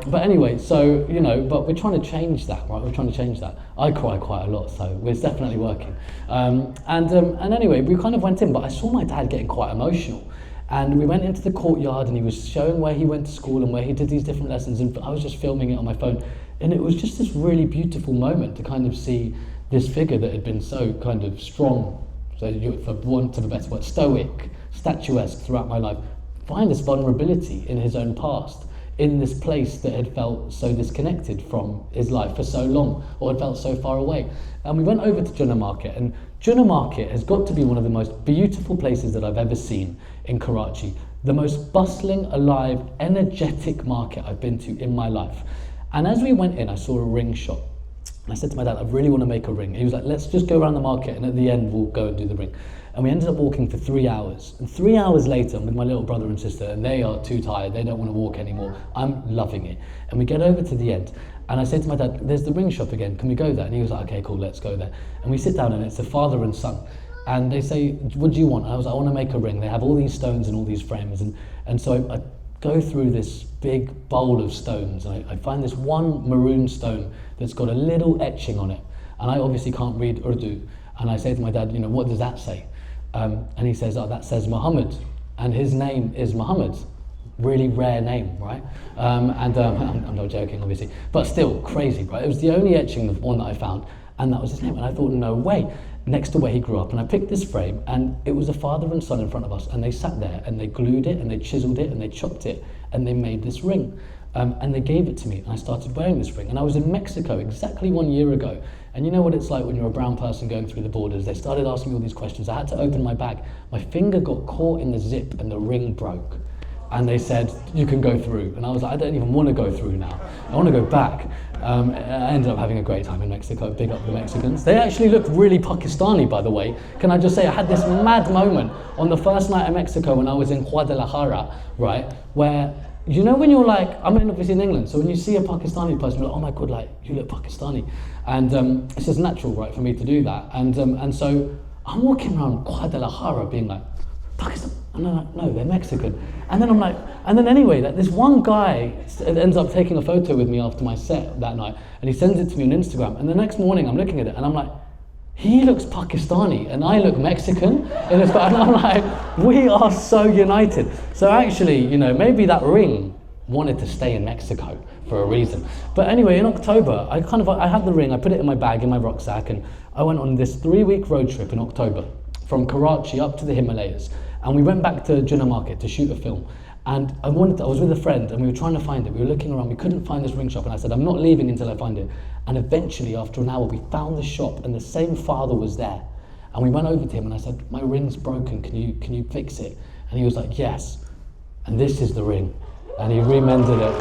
But anyway, so, you know, but we're trying to change that, right? We're trying to change that. I cry quite a lot, so it's definitely working. And anyway, we kind of went in, but I saw my dad getting quite emotional. And we went into the courtyard, and he was showing where he went to school and where he did these different lessons, and I was just filming it on my phone. And it was just this really beautiful moment to kind of see this figure that had been so kind of strong, so for want of a better word, stoic, statuesque throughout my life, find this vulnerability in his own past, in this place that had felt so disconnected from his life for so long, or had felt so far away. And we went over to Junnah Market, and Junnah Market has got to be one of the most beautiful places that I've ever seen in Karachi. The most bustling, alive, energetic market I've been to in my life. And as we went in, I saw a ring shop. And I said to my dad, I really want to make a ring. He was like, let's just go around the market, and at the end we'll go and do the ring. And we ended up walking for 3 hours. And 3 hours later, I'm with my little brother and sister, and they are too tired, they don't want to walk anymore. I'm loving it. And we get over to the end, and I said to my dad, there's the ring shop again, can we go there? And he was like, okay, cool, let's go there. And we sit down, and it's a father and son. And they say, what do you want? And I was like, I want to make a ring. They have all these stones and all these frames. And so I go through this big bowl of stones, and I find this one maroon stone that's got a little etching on it. And I obviously can't read Urdu. And I say to my dad, you know, what does that say? And he says, oh, that says Muhammad. And his name is Muhammad. Really rare name, right? I'm not joking, obviously. But still, crazy, right? It was the only etching of one that I found, and that was his name. And I thought, no way. Next to where he grew up, and I picked this frame, and it was a father and son in front of us, and they sat there, and they glued it, and they chiseled it, and they chopped it, and they made this ring. And they gave it to me, and I started wearing this ring. And I was in Mexico exactly 1 year ago. And you know what it's like when you're a brown person going through the borders. They started asking me all these questions. I had to open my bag. My finger got caught in the zip, and the ring broke. And they said, you can go through. And I was like, I don't even want to go through now. I want to go back. I ended up having a great time in Mexico. Big up the Mexicans. They actually look really Pakistani, by the way. Can I just say, I had this mad moment on the first night in Mexico when I was in Guadalajara, right? Where, you know when you're like, I'm obviously in England, so when you see a Pakistani person, you're like, oh my God, like, you look Pakistani. And it's just natural, right, for me to do that. And so I'm walking around Guadalajara being like, Pakistan? No, they're Mexican. And then I'm like, and then anyway, like, this one guy ends up taking a photo with me after my set that night, and he sends it to me on Instagram. And the next morning I'm looking at it, and I'm like, he looks Pakistani, and I look Mexican. And I'm like, we are so united. So actually, you know, maybe that ring wanted to stay in Mexico for a reason. But anyway, in October, I had the ring, I put it in my bag, in my rucksack, and I went on this 3-week road trip in October from Karachi up to the Himalayas. And we went back to Junnah Market to shoot a film. And I was with a friend, and we were trying to find it. We were looking around, we couldn't find this ring shop, and I said, I'm not leaving until I find it. And eventually, after an hour, we found the shop, and the same father was there. And we went over to him, and I said, my ring's broken, can you fix it? And he was like, yes. And this is the ring. And he remended it.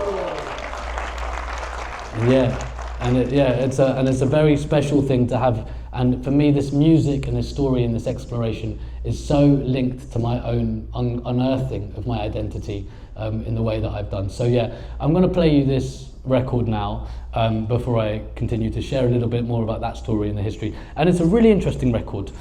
And it's a very special thing to have. And for me, this music and this story and this exploration is so linked to my own unearthing of my identity in the way that I've done. So yeah, I'm going to play you this record now before I continue to share a little bit more about that story and the history. And it's a really interesting record.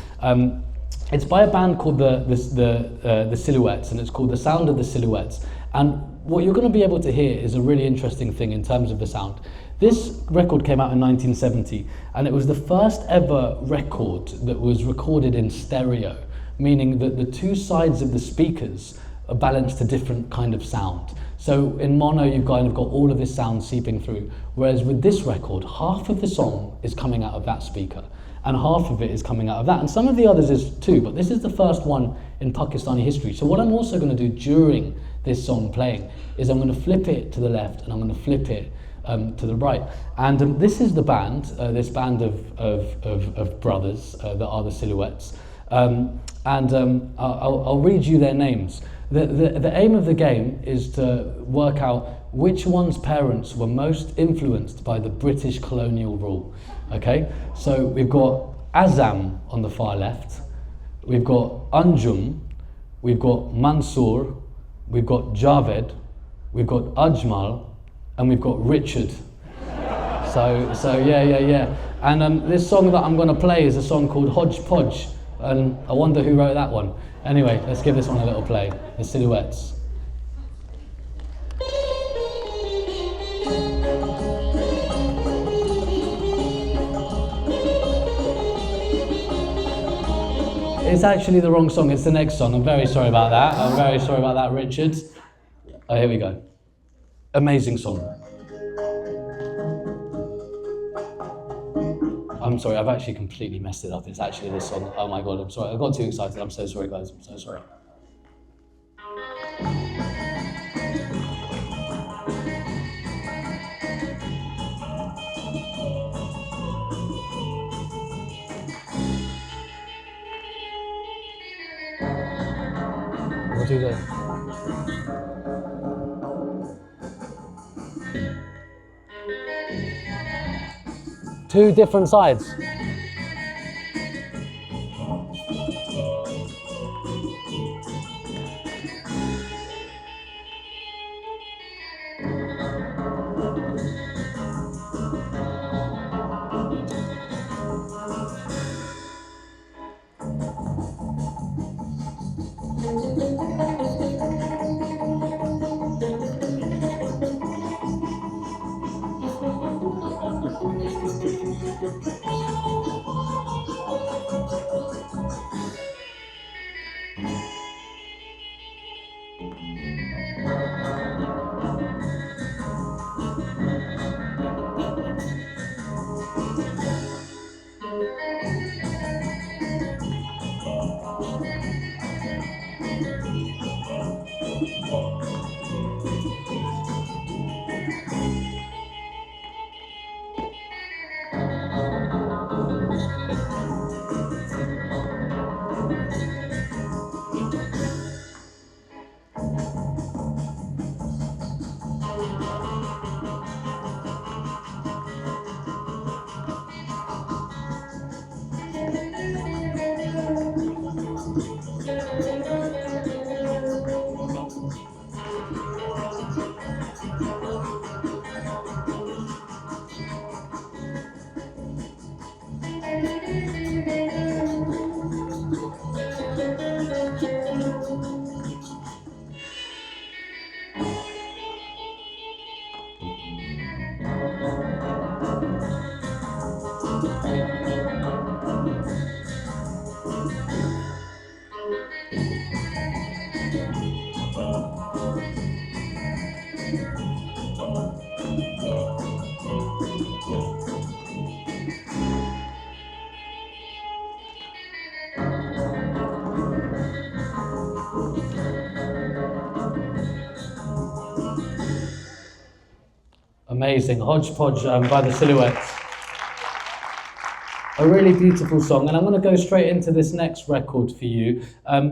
It's by a band called the Silhouettes, and it's called The Sound of the Silhouettes. And what you're going to be able to hear is a really interesting thing in terms of the sound. This record came out in 1970, and it was the first ever record that was recorded in stereo meaning that the two sides of the speakers are balanced to different kind of sound. So in mono, you've kind of got all of this sound seeping through, whereas with this record, half of the song is coming out of that speaker, and half of it is coming out of that, and some of the others is too, but this is the first one in Pakistani history. So what I'm also going to do during this song playing is I'm going to flip it to the left and I'm going to flip it to the right. And this is the band, this band of brothers that are the Silhouettes. I'll read you their names. The aim of the game is to work out which one's parents were most influenced by the British colonial rule. Okay, so we've got Azam on the far left, we've got Anjum, we've got Mansoor, we've got Javed, we've got Ajmal, and we've got Richard. So yeah. And this song that I'm going to play is a song called Hodgepodge, and I wonder who wrote that one. Anyway, let's give this one a little play. The Silhouettes. It's actually the wrong song, it's the next song. I'm very sorry about that. I'm very sorry about that, Richard. Oh, here we go. Amazing song. I'm sorry, I've actually completely messed it up. It's actually this song. Oh my God, I'm sorry. I got too excited. I'm so sorry, guys. I'm so sorry. What do you do? Two different sides. Amazing, Hodgepodge by the Silhouettes. A really beautiful song, and I'm going to go straight into this next record for you.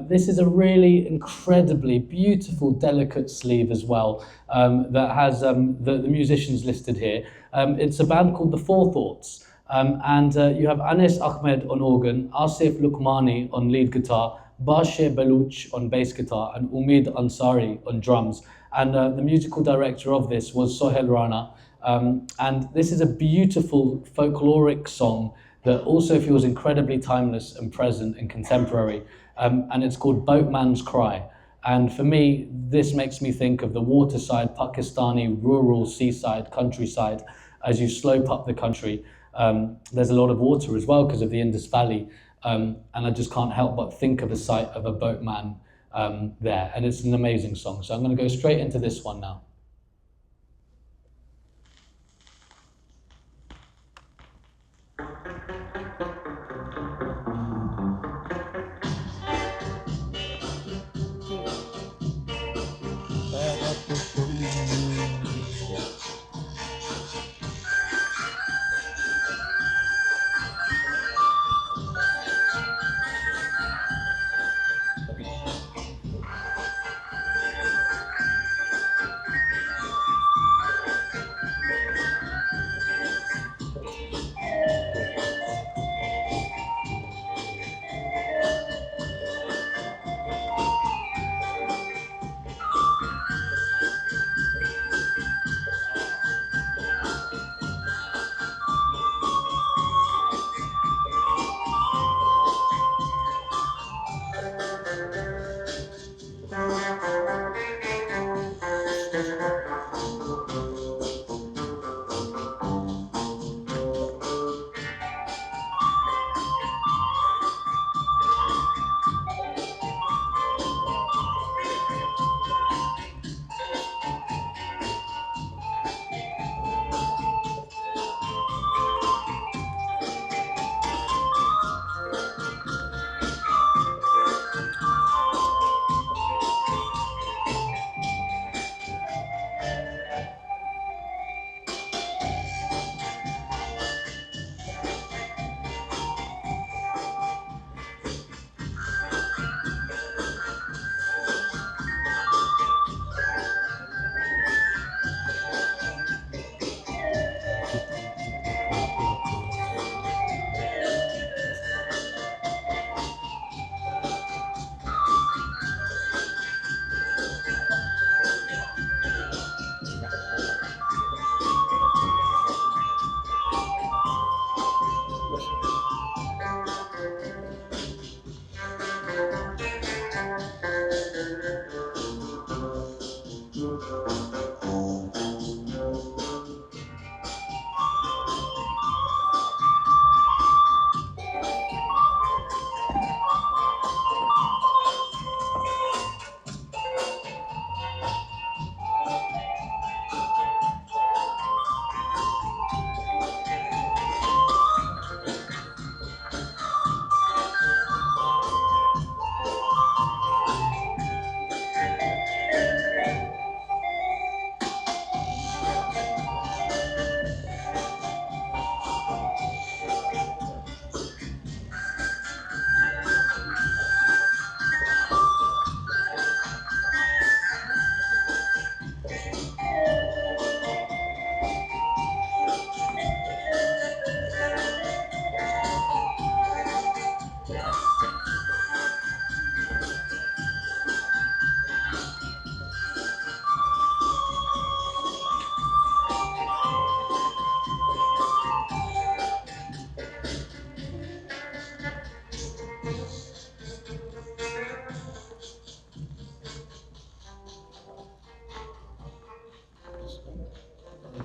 This is a really incredibly beautiful, delicate sleeve as well, that has the musicians listed here. It's a band called The Forethoughts, and you have Anis Ahmed on organ, Asif Lukmani on lead guitar, Bashe Baluch on bass guitar, and Umid Ansari on drums. And the musical director of this was Sohail Rana. And this is a beautiful folkloric song that also feels incredibly timeless and present and contemporary. And it's called Boatman's Cry. And for me, this makes me think of the waterside, Pakistani, rural, seaside, countryside. As you slope up the country, there's a lot of water as well because of the Indus Valley. and I just can't help but think of the sight of a boatman there, and it's an amazing song. So I'm going to go straight into this one now.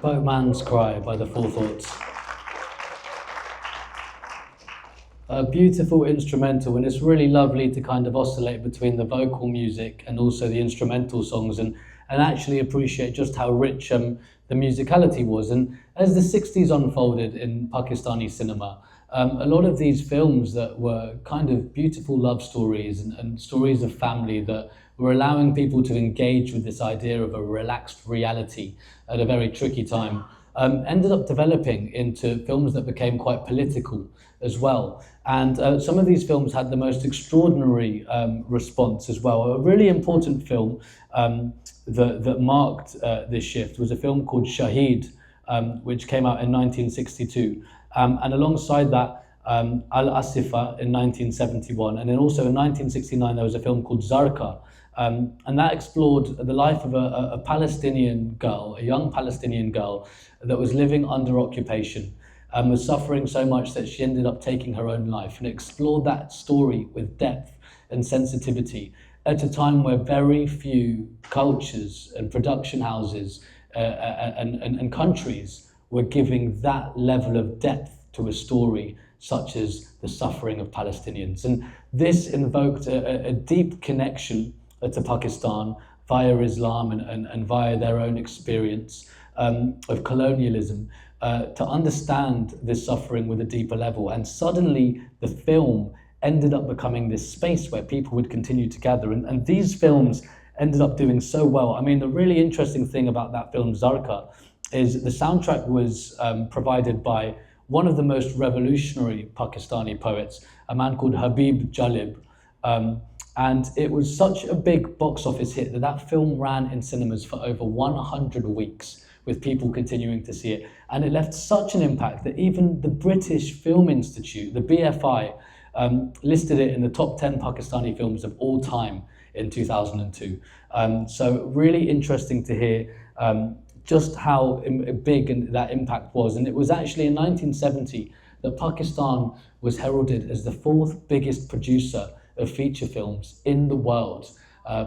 Boatman's Cry by the Four Thoughts. A beautiful instrumental, and it's really lovely to kind of oscillate between the vocal music and also the instrumental songs and actually appreciate just how rich the musicality was. And as the 60s unfolded in Pakistani cinema, a lot of these films that were kind of beautiful love stories and stories of family that were allowing people to engage with this idea of a relaxed reality at a very tricky time, ended up developing into films that became quite political as well. And some of these films had the most extraordinary response as well. A really important film that marked this shift was a film called Shaheed, which came out in 1962. And alongside that, Al-Asifa in 1971. And then also in 1969, there was a film called Zarqa. And that explored the life of a Palestinian girl, a young Palestinian girl that was living under occupation and was suffering so much that she ended up taking her own life, and explored that story with depth and sensitivity at a time where very few cultures and production houses and countries were giving that level of depth to a story such as the suffering of Palestinians. And this invoked a deep connection to Pakistan via Islam and via their own experience of colonialism, to understand this suffering with a deeper level. And suddenly the film ended up becoming this space where people would continue to gather. And these films ended up doing so well. I mean, the really interesting thing about that film, Zarqa, is the soundtrack was provided by one of the most revolutionary Pakistani poets, a man called Haseeb Iqbal. And it was such a big box office hit that that film ran in cinemas for over 100 weeks, with people continuing to see it. And it left such an impact that even the British Film Institute, the BFI, listed it in the top 10 Pakistani films of all time in 2002. So really interesting to hear just how big that impact was. And it was actually in 1970 that Pakistan was heralded as the 4th biggest producer of feature films in the world,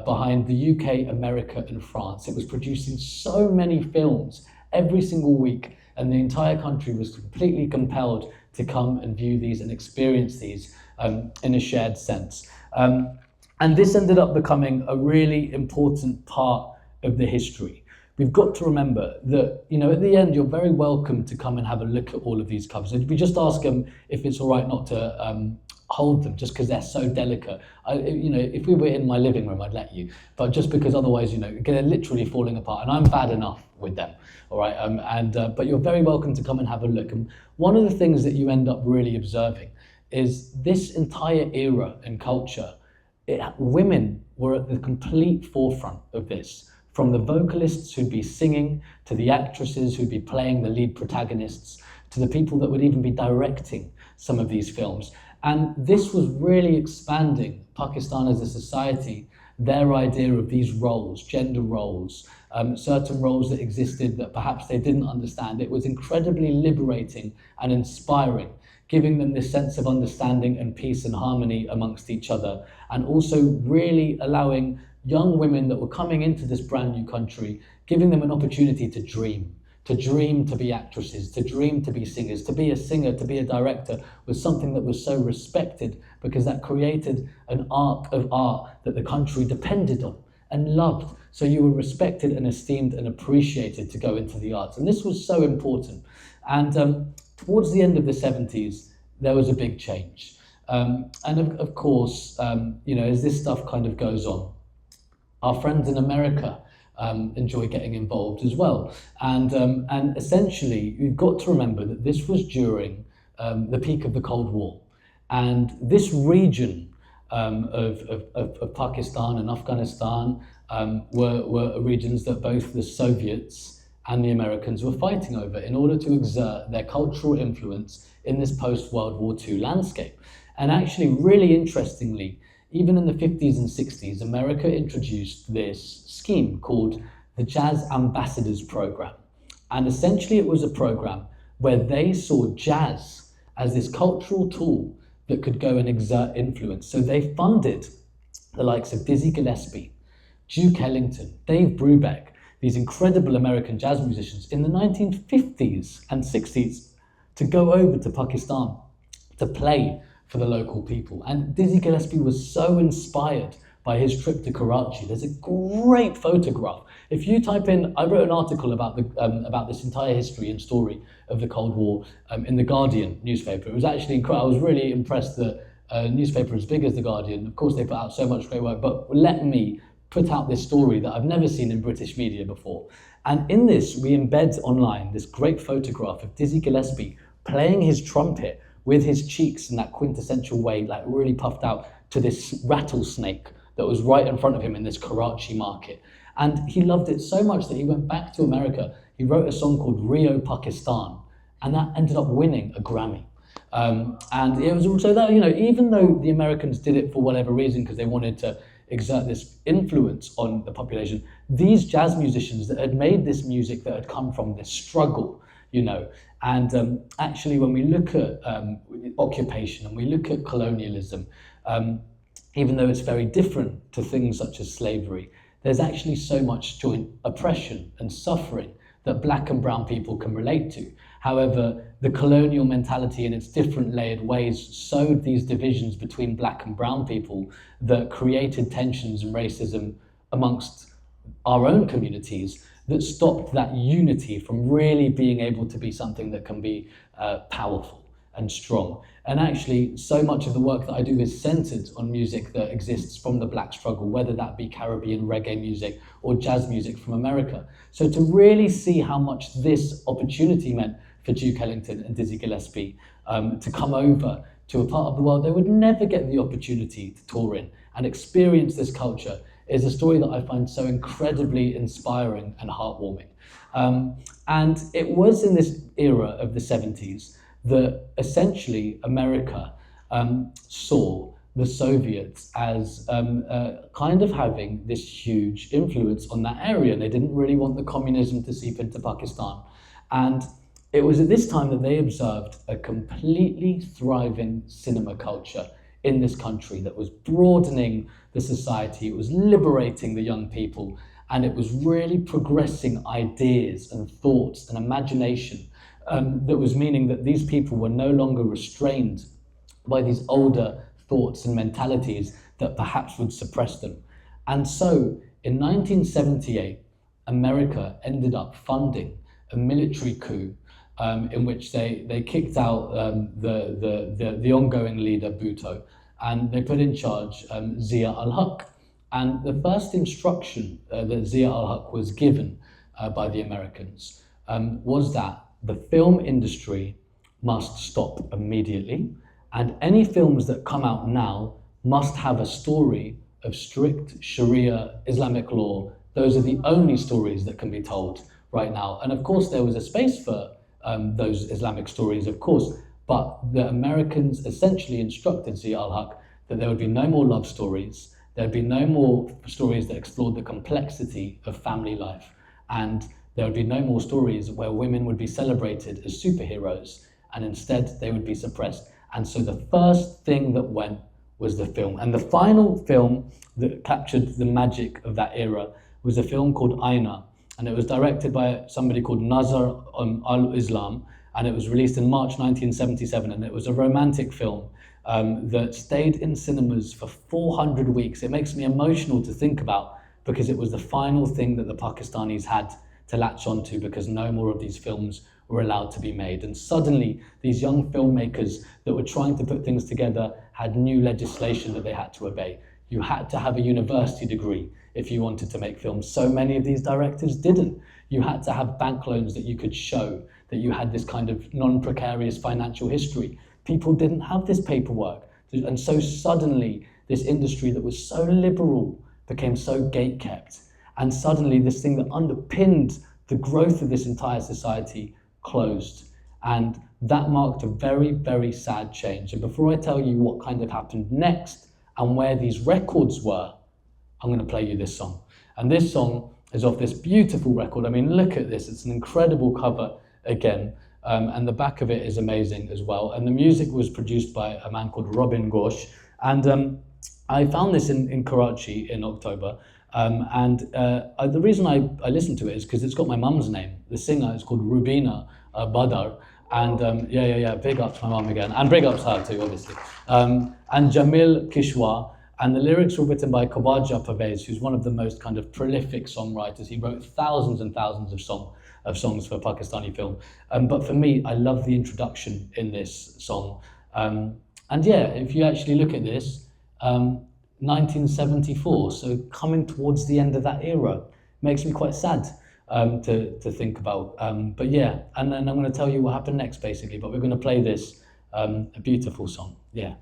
behind the UK, America and France. It was producing so many films every single week, and the entire country was completely compelled to come and view these and experience these in a shared sense. And this ended up becoming a really important part of the history. We've got to remember that, you know, at the end, you're very welcome to come and have a look at all of these covers. And we just ask them if it's all right not to hold them just because they're so delicate. You know, if we were in my living room, I'd let you, but just because otherwise, you know, they're literally falling apart, and I'm bad enough with them, all right? But you're very welcome to come and have a look. And one of the things that you end up really observing is this entire era in culture, women were at the complete forefront of this, from the vocalists who'd be singing, to the actresses who'd be playing the lead protagonists, to the people that would even be directing some of these films. And this was really expanding Pakistan as a society, their idea of these roles, gender roles, certain roles that existed that perhaps they didn't understand. It was incredibly liberating and inspiring, giving them this sense of understanding and peace and harmony amongst each other, and also really allowing young women that were coming into this brand new country, giving them an opportunity to dream to be actresses, to dream to be singers, to be a singer, to be a director, was something that was so respected, because that created an arc of art that the country depended on and loved. So you were respected and esteemed and appreciated to go into the arts. And this was so important. And towards the end of the 70s, there was a big change. And of course, you know, as this stuff kind of goes on, our friends in America enjoy getting involved as well. And essentially, you've got to remember that this was during the peak of the Cold War. And this region of Pakistan and Afghanistan were regions that both the Soviets and the Americans were fighting over in order to exert their cultural influence in this post-World War II landscape. And actually, really interestingly, even in the 50s and 60s, America introduced this scheme called the Jazz Ambassadors Program. And essentially it was a program where they saw jazz as this cultural tool that could go and exert influence. So they funded the likes of Dizzy Gillespie, Duke Ellington, Dave Brubeck, these incredible American jazz musicians in the 1950s and 60s to go over to Pakistan to play for the local people. And Dizzy Gillespie was so inspired by his trip to Karachi. There's a great photograph. If you type in, I wrote an article about this entire history and story of the Cold War in the Guardian newspaper. It was actually incredible. I was really impressed that a newspaper as big as the Guardian, of course they put out so much great work, but let me put out this story that I've never seen in British media before. And in this, we embed online this great photograph of Dizzy Gillespie playing his trumpet with his cheeks in that quintessential way, like really puffed out, to this rattlesnake that was right in front of him in this Karachi market. And he loved it so much that he went back to America. He wrote a song called Rio, Pakistan, and that ended up winning a Grammy. And it was also that, you know, even though the Americans did it for whatever reason, because they wanted to exert this influence on the population, these jazz musicians that had made this music that had come from this struggle, you know, and actually when we look at occupation and we look at colonialism, even though it's very different to things such as slavery, there's actually so much joint oppression and suffering that black and brown people can relate to. However, the colonial mentality in its different layered ways sowed these divisions between black and brown people that created tensions and racism amongst our own communities that stopped that unity from really being able to be something that can be powerful and strong. And actually, so much of the work that I do is centered on music that exists from the black struggle, whether that be Caribbean reggae music or jazz music from America. So to really see how much this opportunity meant for Duke Ellington and Dizzy Gillespie to come over to a part of the world they would never get the opportunity to tour in and experience this culture is a story that I find so incredibly inspiring and heartwarming. And it was in this era of the 70s that essentially America saw the Soviets as kind of having this huge influence on that area. And they didn't really want the communism to seep into Pakistan. And it was at this time that they observed a completely thriving cinema culture in this country that was broadening the society, it was liberating the young people, and it was really progressing ideas and thoughts and imagination that was meaning that these people were no longer restrained by these older thoughts and mentalities that perhaps would suppress them. And so in 1978, America ended up funding a military coup in which they kicked out the ongoing leader, Bhutto, and they put in charge Zia al-Haq. And the first instruction that Zia al-Haq was given by the Americans was that the film industry must stop immediately, and any films that come out now must have a story of strict Sharia Islamic law. Those are the only stories that can be told right now. And of course there was a space for those Islamic stories, of course, but the Americans essentially instructed Zia al-Haq that there would be no more love stories, there'd be no more stories that explored the complexity of family life, and there would be no more stories where women would be celebrated as superheroes, and instead they would be suppressed. And so the first thing that went was the film. And the final film that captured the magic of that era was a film called Aina, and it was directed by somebody called Nazar al-Islam, and it was released in March 1977, and it was a romantic film that stayed in cinemas for 400 weeks. It makes me emotional to think about, because it was the final thing that the Pakistanis had to latch onto, because no more of these films were allowed to be made. And suddenly these young filmmakers that were trying to put things together had new legislation that they had to obey. You had to have a university degree if you wanted to make films. So many of these directors didn't. You had to have bank loans that you could show that you had this kind of non-precarious financial history. People didn't have this paperwork. And so suddenly this industry that was so liberal became so gate-kept. And suddenly this thing that underpinned the growth of this entire society closed. And that marked a very, very sad change. And before I tell you what kind of happened next and where these records were, I'm going to play you this song. And this song is off this beautiful record. I mean, look at this. It's an incredible cover again. And the back of it is amazing as well. And the music was produced by a man called Robin Ghosh. And I found this in Karachi in October. The reason I listened to it is because it's got my mum's name. The singer is called Rubina Badar. And big up to my mum again. And big up to her too, obviously. And Jamil Kishwa. And the lyrics were written by Khawaja Pervez, who's one of the most kind of prolific songwriters. He wrote thousands and thousands of songs for Pakistani film. But for me, I love the introduction in this song. And yeah, if you actually look at this, 1974, so coming towards the end of that era, makes me quite sad to think about. But yeah, and then I'm going to tell you what happened next, basically. But we're going to play this, a beautiful song. Yeah.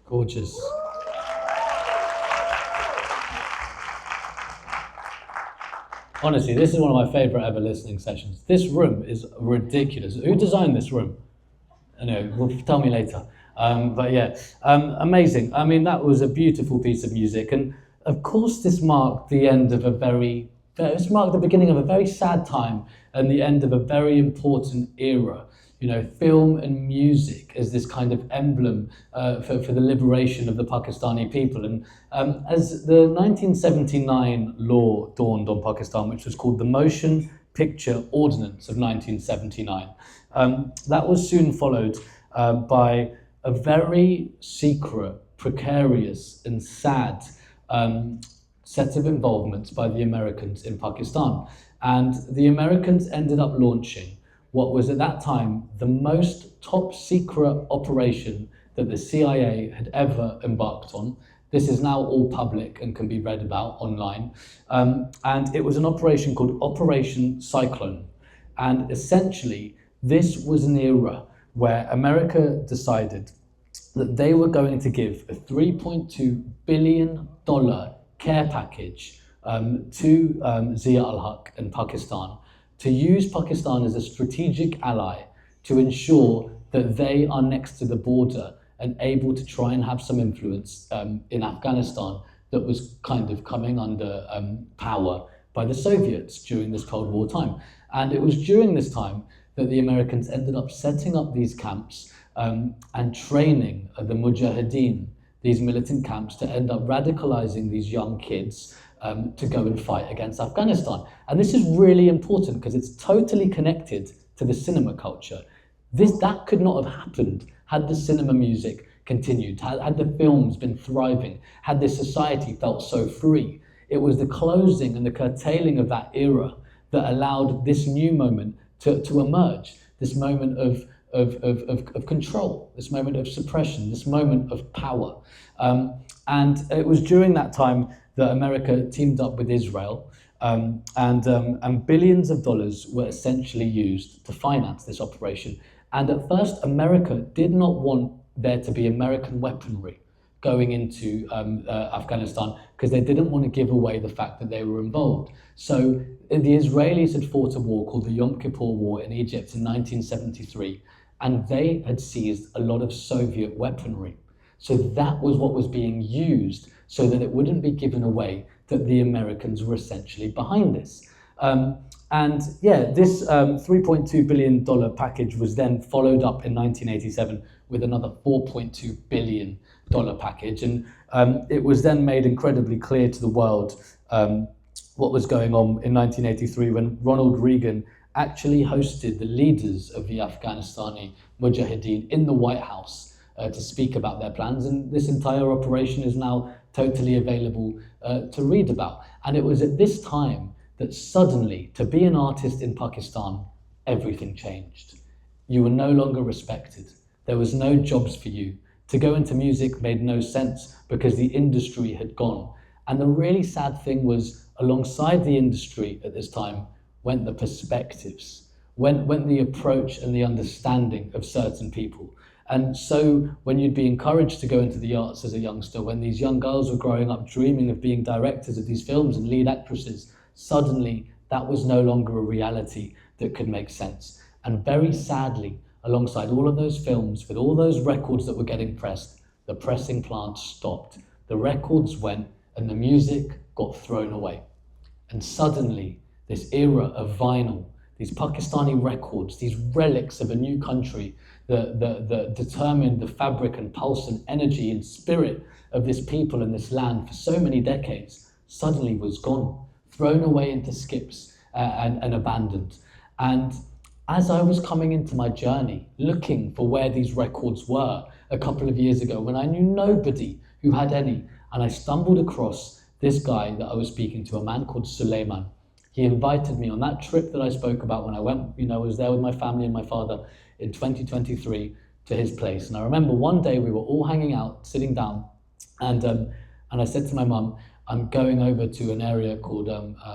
Gorgeous. Honestly, this is one of my favorite ever listening sessions. This room is ridiculous. Who designed this room? Anyway, well, tell me later. But yeah, amazing. I mean, that was a beautiful piece of music. And of course, this marked the end of this marked the beginning of a very sad time and the end of a very important era. You know, film and music as this kind of emblem for the liberation of the Pakistani people. And as the 1979 law dawned on Pakistan, which was called the Motion Picture Ordinance of 1979, that was soon followed by a very secret, precarious and sad set of involvements by the Americans in Pakistan. And the Americans ended up launching what was at that time the most top secret operation that the CIA had ever embarked on. This is now all public and can be read about online. And it was an operation called Operation Cyclone. And essentially, this was an era where America decided that they were going to give a $3.2 billion care package to Zia al-Haq in Pakistan, to use Pakistan as a strategic ally to ensure that they are next to the border and able to try and have some influence in Afghanistan that was kind of coming under power by the Soviets during this Cold War time. And it was during this time that the Americans ended up setting up these camps and training the Mujahideen, these militant camps, to end up radicalizing these young kids to go and fight against Afghanistan. And this is really important because it's totally connected to the cinema culture. That could not have happened had the cinema music continued, had the films been thriving, had this society felt so free. It was the closing and the curtailing of that era that allowed this new moment to emerge, this moment of control, this moment of suppression, this moment of power. And it was during that time that America teamed up with Israel, and billions of dollars were essentially used to finance this operation. And at first, America did not want there to be American weaponry going into Afghanistan because they didn't want to give away the fact that they were involved. So the Israelis had fought a war called the Yom Kippur War in Egypt in 1973, and they had seized a lot of Soviet weaponry. So that was what was being used so that it wouldn't be given away that the Americans were essentially behind this. And yeah, this $3.2 billion package was then followed up in 1987 with another $4.2 billion package. And it was then made incredibly clear to the world what was going on in 1983 when Ronald Reagan actually hosted the leaders of the Afghanistani Mujahideen in the White House to speak about their plans, and this entire operation is now totally available to read about. And it was at this time that suddenly, to be an artist in Pakistan, everything changed. You were no longer respected. There was no jobs for you. To go into music made no sense because the industry had gone. And the really sad thing was, alongside the industry at this time went the perspectives, went the approach and the understanding of certain people. And so when you'd be encouraged to go into the arts as a youngster, when these young girls were growing up dreaming of being directors of these films and lead actresses, suddenly that was no longer a reality that could make sense. And very sadly, alongside all of those films, with all those records that were getting pressed, the pressing plant stopped. The records went and the music got thrown away. And suddenly, this era of vinyl, these Pakistani records, these relics of a new country that determined the fabric and pulse and energy and spirit of this people and this land for so many decades, suddenly was gone, thrown away into skips and abandoned. And as I was coming into my journey, looking for where these records were a couple of years ago, when I knew nobody who had any, and I stumbled across this guy that I was speaking to, a man called Suleiman. He invited me on that trip that I spoke about when I went, I was there with my family and my father in 2023 to his place. And I remember one day we were all hanging out, sitting down, and I said to my mum, I'm going over to an area called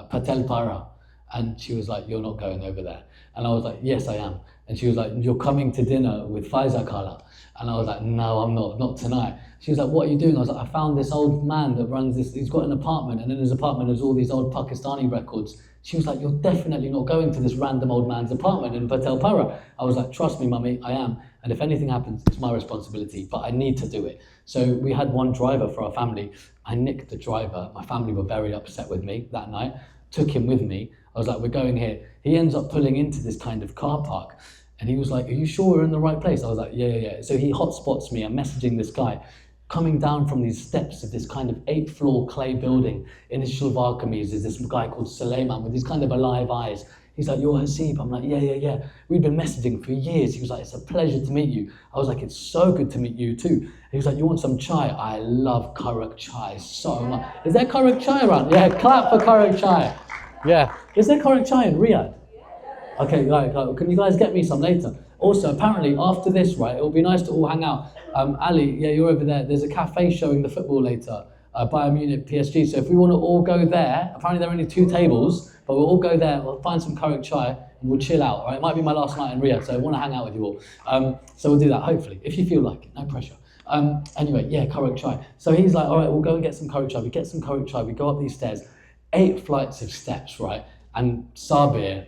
Patel. And she was like, you're not going over there. And I was like, yes, I am. And she was like, you're coming to dinner with Faiza Kala. And I was like, no, I'm not tonight. She was like, what are you doing? I was like, I found this old man that runs this, he's got an apartment, and in his apartment there's all these old Pakistani records. She was like, you're definitely not going to this random old man's apartment in Patel Para. I was like, trust me, mummy, I am. And if anything happens, it's my responsibility, but I need to do it. So we had one driver for our family. I nicked the driver. My family were very upset with me that night. Took him with me. I was like, we're going here. He ends up pulling into this kind of car park. And he was like, are you sure we're in the right place? I was like, yeah. So he hotspots me. I'm messaging this guy. Coming down from these steps of this kind of 8th floor clay building in his shalwar kameez is this guy called Suleiman with these kind of alive eyes. He's like, you're Haseeb. I'm like, yeah. We'd been messaging for years. He was like, it's a pleasure to meet you. I was like, it's so good to meet you too. He was like, you want some chai? I love Karak chai so much. Is there Karak chai around? Yeah, clap for Karak chai. Yeah. Is there Karak chai in Riyadh? Okay, right. Can you guys get me some later? Also, apparently, after this, right, it would be nice to all hang out. Ali, yeah, you're over there. There's a cafe showing the football later, Bayern Munich, PSG. So if we want to all go there, apparently there are only 2 tables, but we'll all go there. We'll find some Karak chai and we'll chill out. Right? It might be my last night in Riyadh, so I want to hang out with you all. So we'll do that, hopefully, if you feel like it. No pressure. Anyway, yeah, Karak chai. So he's like, all right, we'll go and get some Karak chai. We get some Karak chai. We go up these stairs, 8 flights of steps, right? And Sabir,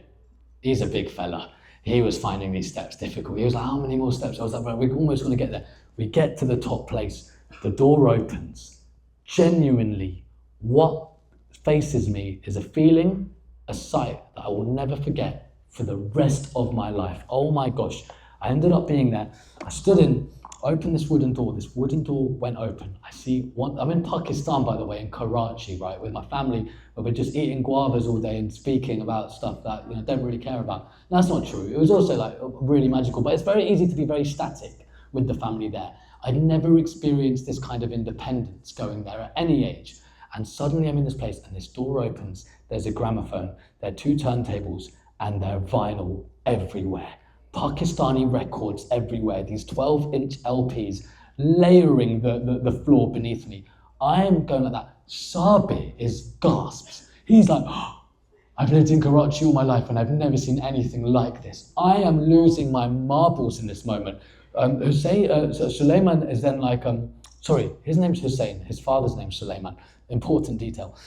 he's a big fella. He was finding these steps difficult. He was like, how many more steps? I was like, right, we're almost going to get there. We get to the top place. The door opens. Genuinely, what faces me is a feeling, a sight that I will never forget for the rest of my life. Oh my gosh. I ended up being there. I stood in, opened this wooden door. This wooden door went open. I see one, I'm in Pakistan, by the way, in Karachi, right, with my family, where we're just eating guavas all day and speaking about stuff that, don't really care about. And that's not true. It was also like really magical, but it's very easy to be very static with the family there. I'd never experienced this kind of independence going there at any age. And suddenly I'm in this place and this door opens. There's a gramophone, there are 2 turntables, and there are vinyl everywhere. Pakistani records everywhere, these 12-inch LPs layering the floor beneath me. I am going like that. Sabir is gasps. He's like, oh, I've lived in Karachi all my life and I've never seen anything like this. I am losing my marbles in this moment. Suleiman is then like, his name's Hussein, his father's name's Suleiman. Important detail.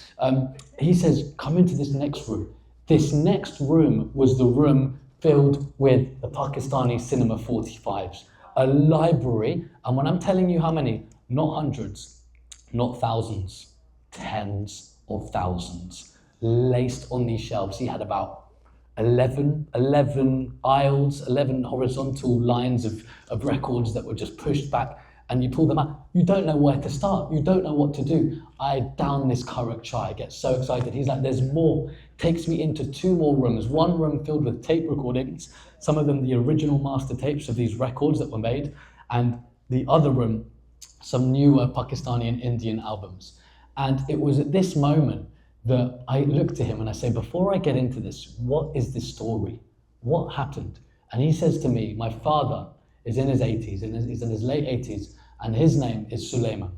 He says, come into this next room. This next room was the room filled with the Pakistani Cinema 45s, a library, and when I'm telling you how many, not hundreds, not thousands, tens of thousands, laced on these shelves. He had about 11 aisles, 11 horizontal lines of records that were just pushed back, and you pull them out. You don't know where to start. You don't know what to do. I down this Karak chai, I get so excited. He's like, there's more. Takes me into 2 more rooms. One room filled with tape recordings, some of them the original master tapes of these records that were made, and the other room some newer Pakistani and Indian albums. And it was at this moment that I looked at him and I say, before I get into this, what is this story? What happened? And he says to me, my father is in his 80s, and he's in his late 80s, and his name is Suleiman.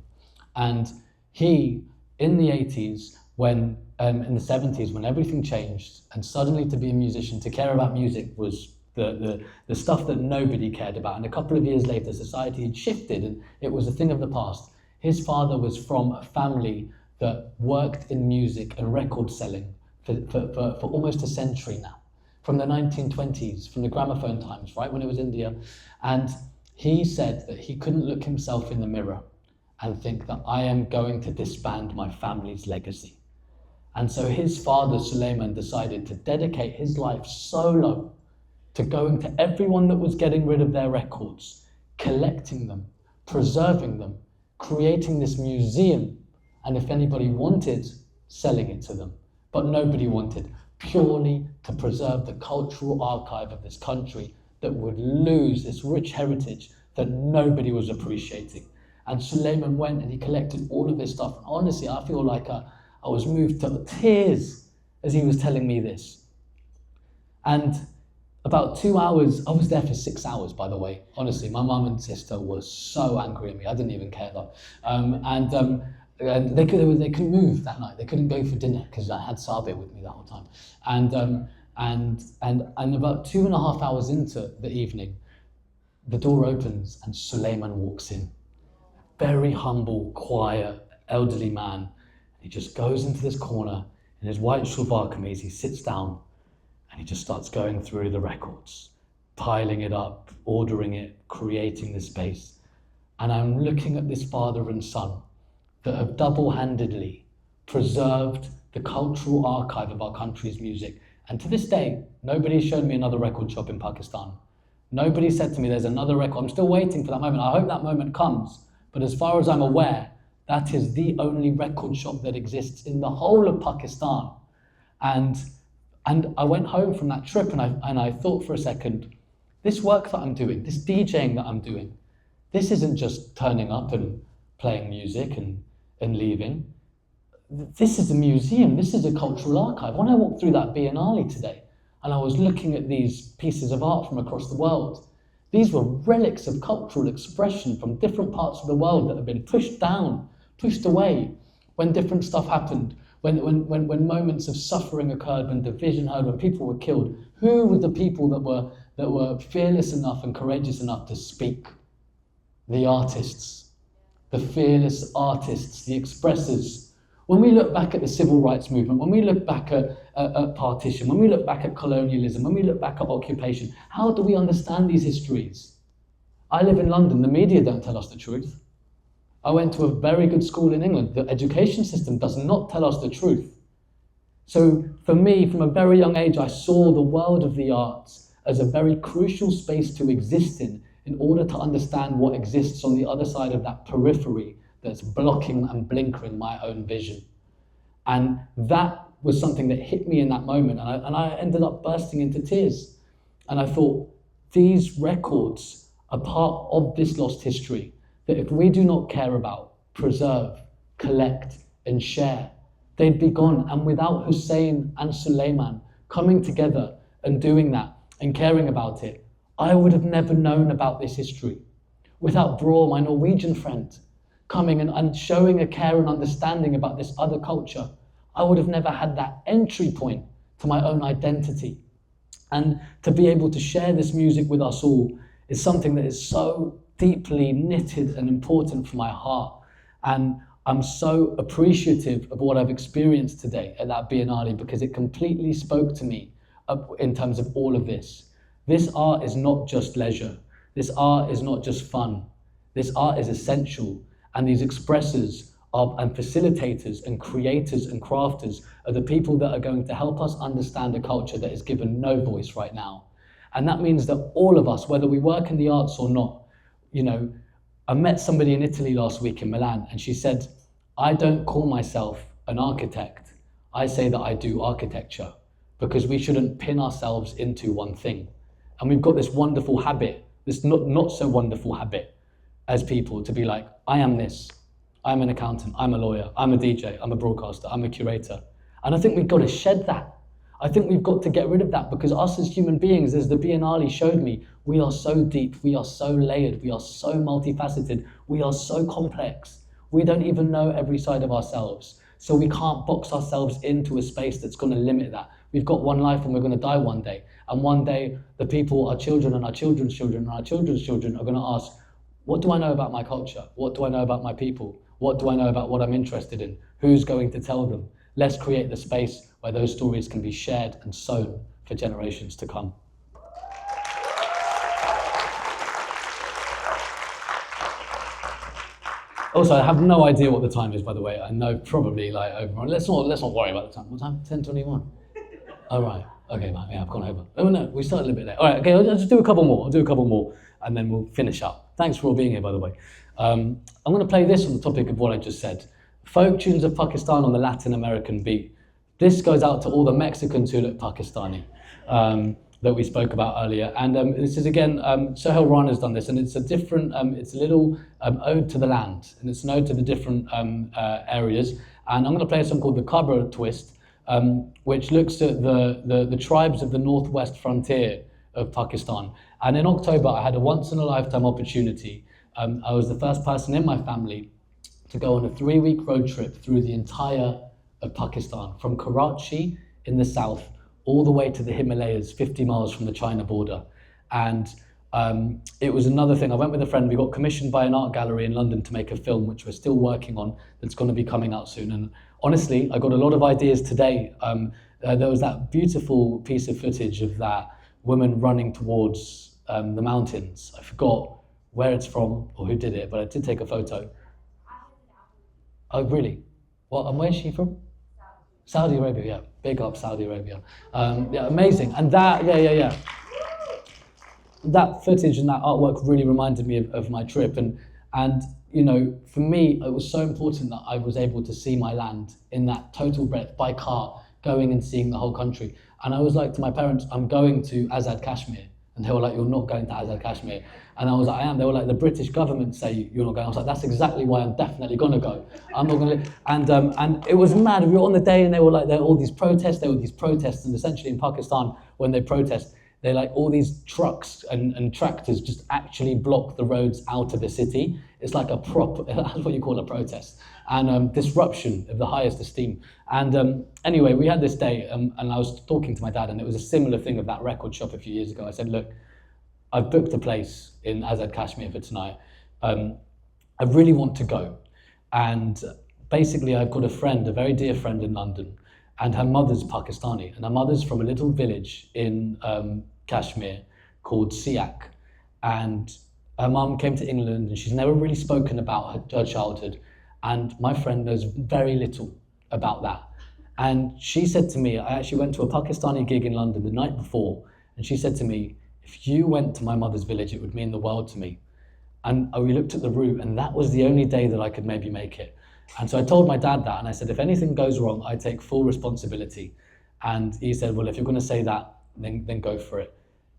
And he, in the 80s, when in the 70s, when everything changed, and suddenly to be a musician, to care about music was the stuff that nobody cared about. And a couple of years later, society had shifted and it was a thing of the past. His father was from a family that worked in music and record selling for almost a century now. From the 1920s, from the gramophone times, right, when it was India. And he said that he couldn't look himself in the mirror and think that I am going to disband my family's legacy. And so his father, Suleiman, decided to dedicate his life solo to going to everyone that was getting rid of their records, collecting them, preserving them, creating this museum, and if anybody wanted, selling it to them. But nobody wanted, purely to preserve the cultural archive of this country that would lose this rich heritage that nobody was appreciating. And Suleiman went and he collected all of this stuff. And honestly, I feel like I was moved to tears as he was telling me this. And about 2 hours, I was there for 6 hours, by the way. Honestly, my mum and sister were so angry at me. I didn't even care though. And they couldn't move that night. They couldn't go for dinner because I had Sabir with me the whole time. And about 2.5 hours into the evening, the door opens and Suleiman walks in. Very humble, quiet, elderly man. He just goes into this corner in his white shalwar kameez. He sits down and he just starts going through the records, piling it up, ordering it, creating the space. And I'm looking at this father and son that have double-handedly preserved the cultural archive of our country's music. And to this day, nobody's shown me another record shop in Pakistan. Nobody said to me, there's another record. I'm still waiting for that moment. I hope that moment comes. But as far as I'm aware, that is the only record shop that exists in the whole of Pakistan. And I went home from that trip and I thought for a second, this work that I'm doing, this DJing that I'm doing, this isn't just turning up and playing music and leaving. This is a museum, this is a cultural archive. When I walked through that Biennale today and I was looking at these pieces of art from across the world, these were relics of cultural expression from different parts of the world that have been pushed down, pushed away when different stuff happened, when moments of suffering occurred, when division occurred, when people were killed. Who were the people that were fearless enough and courageous enough to speak? The artists, the fearless artists, the expressors. When we look back at the civil rights movement, when we look back at partition, when we look back at colonialism, when we look back at occupation, how do we understand these histories? I live in London, the media don't tell us the truth. I went to a very good school in England. The education system does not tell us the truth. So for me, from a very young age, I saw the world of the arts as a very crucial space to exist in order to understand what exists on the other side of that periphery that's blocking and blinkering my own vision. And that was something that hit me in that moment. And I ended up bursting into tears. And I thought, these records are part of this lost history that if we do not care about, preserve, collect, and share, they'd be gone. And without Hussein and Suleiman coming together and doing that and caring about it, I would have never known about this history. Without Bror, my Norwegian friend, coming and showing a care and understanding about this other culture, I would have never had that entry point to my own identity. And to be able to share this music with us all is something that is so deeply knitted and important for my heart. And I'm so appreciative of what I've experienced today at that Biennale because it completely spoke to me in terms of all of this. This art is not just leisure. This art is not just fun. This art is essential. And these expressors and facilitators and creators and crafters are the people that are going to help us understand a culture that is given no voice right now. And that means that all of us, whether we work in the arts or not, I met somebody in Italy last week in Milan and she said, I don't call myself an architect. I say that I do architecture because we shouldn't pin ourselves into one thing. And we've got this wonderful habit, this not so wonderful habit as people to be like, I am this, I'm an accountant, I'm a lawyer, I'm a DJ, I'm a broadcaster, I'm a curator. And I think we've got to shed that. I think we've got to get rid of that, because us as human beings, as the Biennale showed me, we are so deep, we are so layered, we are so multifaceted, we are so complex. We don't even know every side of ourselves. So we can't box ourselves into a space that's going to limit that. We've got one life and we're going to die one day. And one day, the people, our children and our children's children and our children's children are going to ask, what do I know about my culture? What do I know about my people? What do I know about what I'm interested in? Who's going to tell them? Let's create the space where those stories can be shared and sown for generations to come. Also, I have no idea what the time is, by the way. I know probably like over. Let's not worry about the time. What time? 10:21. Oh right. Okay, right. Yeah, I've gone over. Oh no, we started a little bit late. All right. Okay, I'll just do a couple more. I'll do a couple more, and then we'll finish up. Thanks for all being here, by the way. I'm going to play this on the topic of what I just said. Folk tunes of Pakistan on the Latin American beat. This goes out to all the Mexicans who look Pakistani. That we spoke about earlier, and this is again, Sohail Rana's done this, and it's a different, it's a little ode to the land, and it's an ode to the different areas. And I'm going to play a song called the Kabra Twist, which looks at the tribes of the northwest frontier of Pakistan. And in October, I had a once-in-a-lifetime opportunity. I was the first person in my family to go on a 3-week road trip through the entire of Pakistan, from Karachi in the south all the way to the Himalayas, 50 miles from the China border. And it was another thing. I went with a friend. We got commissioned by an art gallery in London to make a film, which we're still working on, that's going to be coming out soon. And honestly, I got a lot of ideas today. There was that beautiful piece of footage of that woman running towards the mountains. I forgot where it's from or who did it, but I did take a photo. Oh, really? Well, and where's she from? Saudi Arabia, yeah. Big up Saudi Arabia. Yeah, amazing. And that, yeah. That footage and that artwork really reminded me of my trip. And you know, for me, it was so important that I was able to see my land in that total breadth by car, going and seeing the whole country. And I was like to my parents, I'm going to Azad Kashmir. And they were like, you're not going to Azad Kashmir. And I was like, I am. They were like, the British government say you're not going. I was like, that's exactly why I'm definitely going to go. I'm not going to. And it was mad. We were on the day and they were like, there were all these protests. There were these protests. And essentially in Pakistan, when they protest, they like all these trucks and tractors just actually block the roads out of the city. It's like a that's what you call a protest. And disruption of the highest esteem. And anyway, we had this day and I was talking to my dad, and it was a similar thing of that record shop a few years ago. I said, look, I've booked a place in Azad Kashmir for tonight. I really want to go. And basically I've got a friend, a very dear friend in London, and her mother's Pakistani, and her mother's from a little village in Kashmir called Siak. And her mum came to England and she's never really spoken about her childhood. And my friend knows very little about that. And she said to me, I actually went to a Pakistani gig in London the night before, and she said to me, if you went to my mother's village, it would mean the world to me. And we looked at the route, and that was the only day that I could maybe make it. And so I told my dad that, and I said, if anything goes wrong, I take full responsibility. And he said, well, if you're going to say that, then go for it.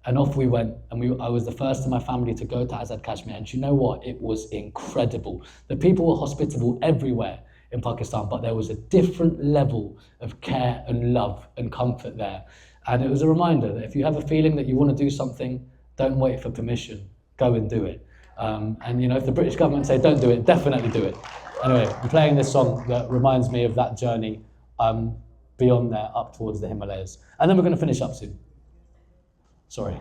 And off we went, and I was the first in my family to go to Azad Kashmir, and you know what? It was incredible. The people were hospitable everywhere in Pakistan, but there was a different level of care and love and comfort there. And it was a reminder that if you have a feeling that you want to do something, don't wait for permission, go and do it. And you know, if the British government say don't do it, definitely do it. Anyway, I'm playing this song that reminds me of that journey beyond there, up towards the Himalayas. And then we're going to finish up soon. Sorry.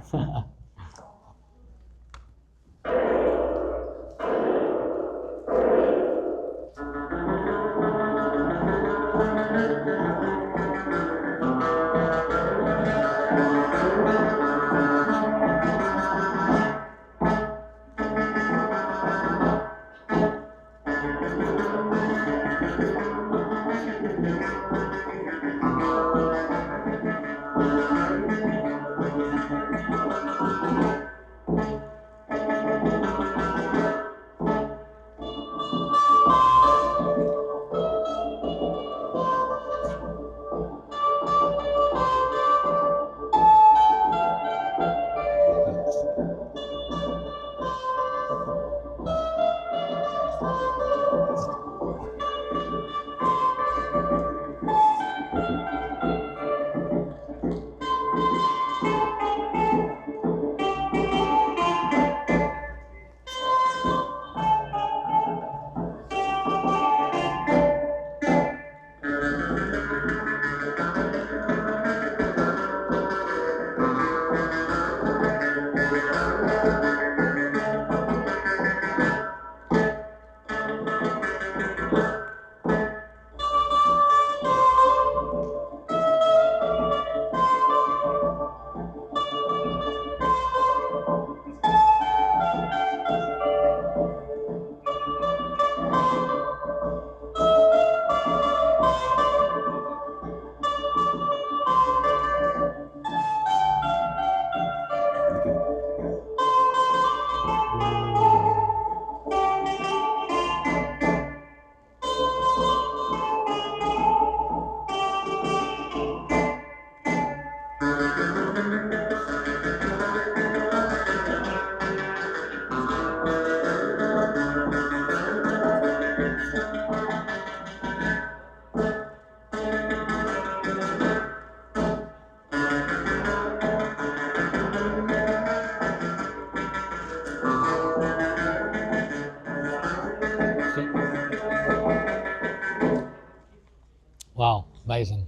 Wow, amazing.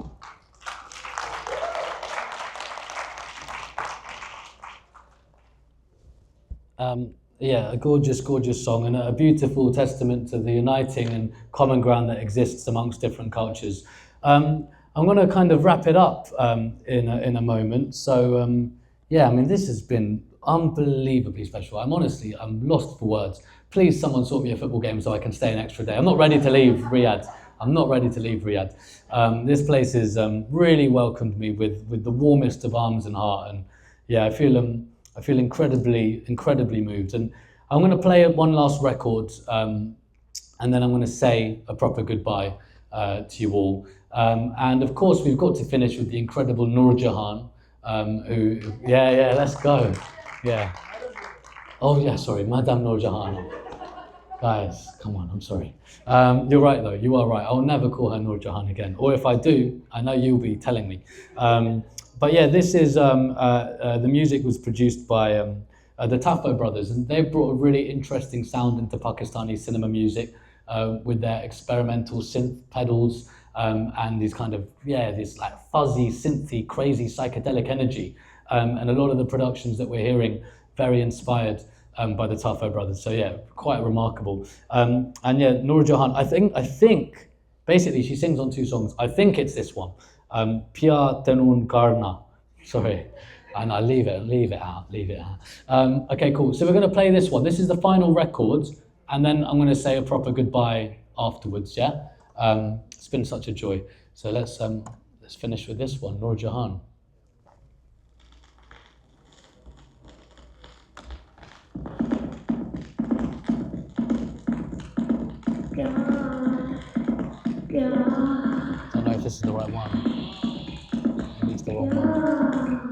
Yeah, a gorgeous, gorgeous song, and a beautiful testament to the uniting and common ground that exists amongst different cultures. I'm going to kind of wrap it up in a moment. So yeah, I mean, this has been unbelievably special. I'm lost for words. Please, someone sort me a football game so I can stay an extra day. I'm not ready to leave Riyadh. This place has really welcomed me with the warmest of arms and heart, and yeah, I feel incredibly moved. And I'm going to play one last record, and then I'm going to say a proper goodbye to you all. And of course, we've got to finish with the incredible Noor Jahan, let's go. Yeah. Oh yeah, sorry, Madame Noor Jahan. Guys, come on, I'm sorry. You're right though, you are right. I'll never call her Noor Jahan again. Or if I do, I know you'll be telling me. But yeah, this is, the music was produced by the Tafo brothers, and they brought a really interesting sound into Pakistani cinema music with their experimental synth pedals and these kind of, this like fuzzy, synthy, crazy psychedelic energy. And a lot of the productions that we're hearing, very inspired by the Tafo brothers. So yeah, quite remarkable. And yeah, Noor Jahan, I think, basically she sings on two songs. I think it's this one. Pia Tenun Karna, sorry, and I leave it out. Okay, cool. So we're going to play this one. This is the final record, and then I'm going to say a proper goodbye afterwards. Yeah, it's been such a joy. So let's finish with this one, Noor Jahan. I don't know if this is the right one. Maybe it's the wrong one.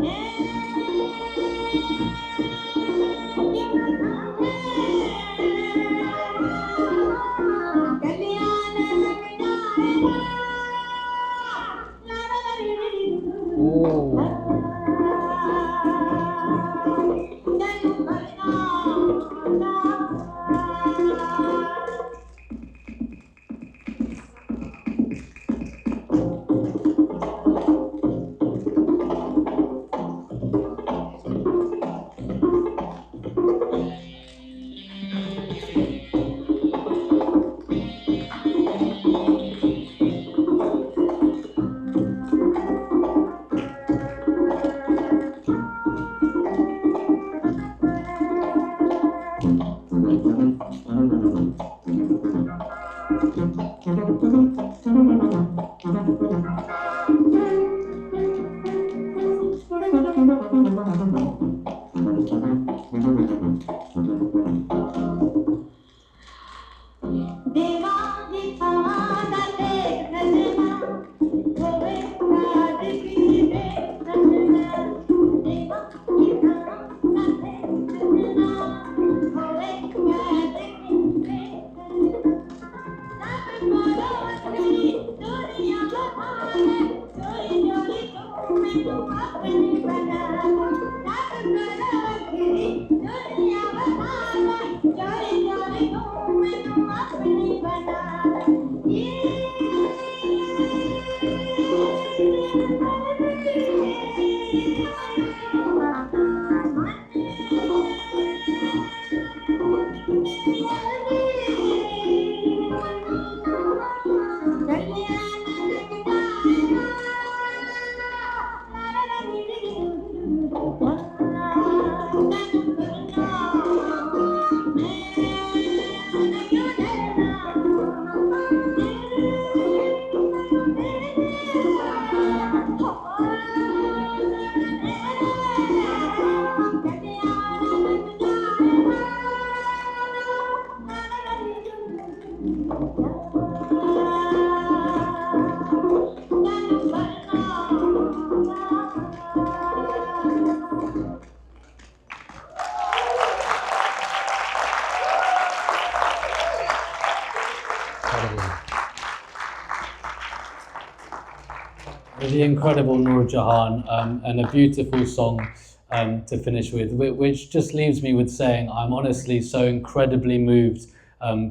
Yeah. The incredible Noor Jahan, and a beautiful song to finish with, which just leaves me with saying I'm honestly so incredibly moved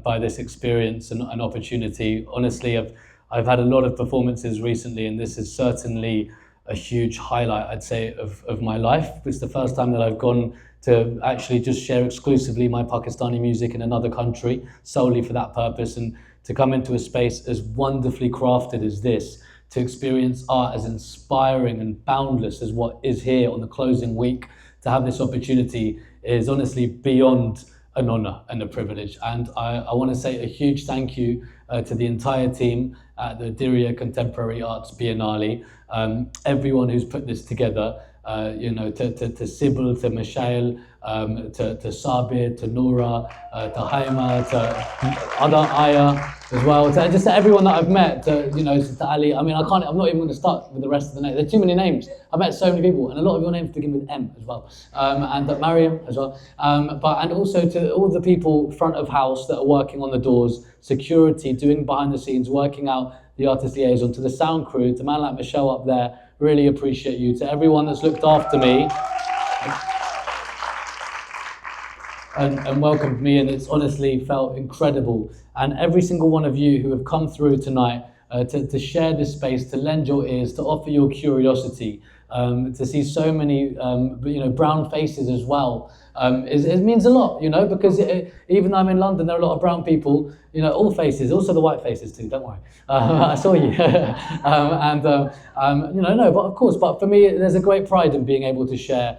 by this experience and opportunity. Honestly, I've had a lot of performances recently, and this is certainly a huge highlight, I'd say, of my life. It's the first time that I've gone to actually just share exclusively my Pakistani music in another country, solely for that purpose, and to come into a space as wonderfully crafted as this, to experience art as inspiring and boundless as what is here on the closing week. To have this opportunity is honestly beyond an honor and a privilege. And I want to say a huge thank you to the entire team at the Diriyah Contemporary Arts Biennale, everyone who's put this together, to Sybil, to Michelle, to Sabir, to Noura, to Haima, to Auditorium as well, to everyone that I've met, to Ali. I mean, I'm not even going to start with the rest of the names. There are too many names. I've met so many people, and a lot of your names begin with M as well, and Mariam as well. And also to all the people front of house that are working on the doors, security, doing behind the scenes, working out the artist liaison, to the sound crew, to man like Michelle up there. Really appreciate you. To everyone that's looked after me and welcomed me, and it's honestly felt incredible. And every single one of you who have come through tonight to share this space, to lend your ears, to offer your curiosity, to see so many brown faces as well. It means a lot, because even though I'm in London, there are a lot of brown people, all faces, also the white faces too, don't worry. I saw you. But of course, but for me, there's a great pride in being able to share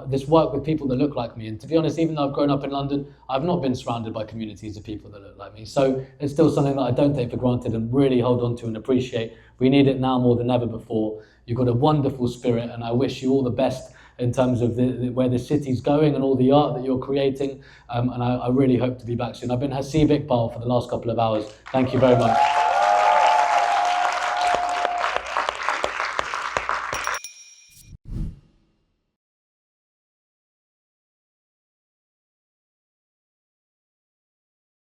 this work with people that look like me. And to be honest, even though I've grown up in London, I've not been surrounded by communities of people that look like me. So it's still something that I don't take for granted and really hold on to and appreciate. We need it now more than ever before. You've got a wonderful spirit, and I wish you all the best in terms of where the city's going and all the art that you're creating. And I really hope to be back soon. I've been Haseeb Iqbal for the last couple of hours. Thank you very much.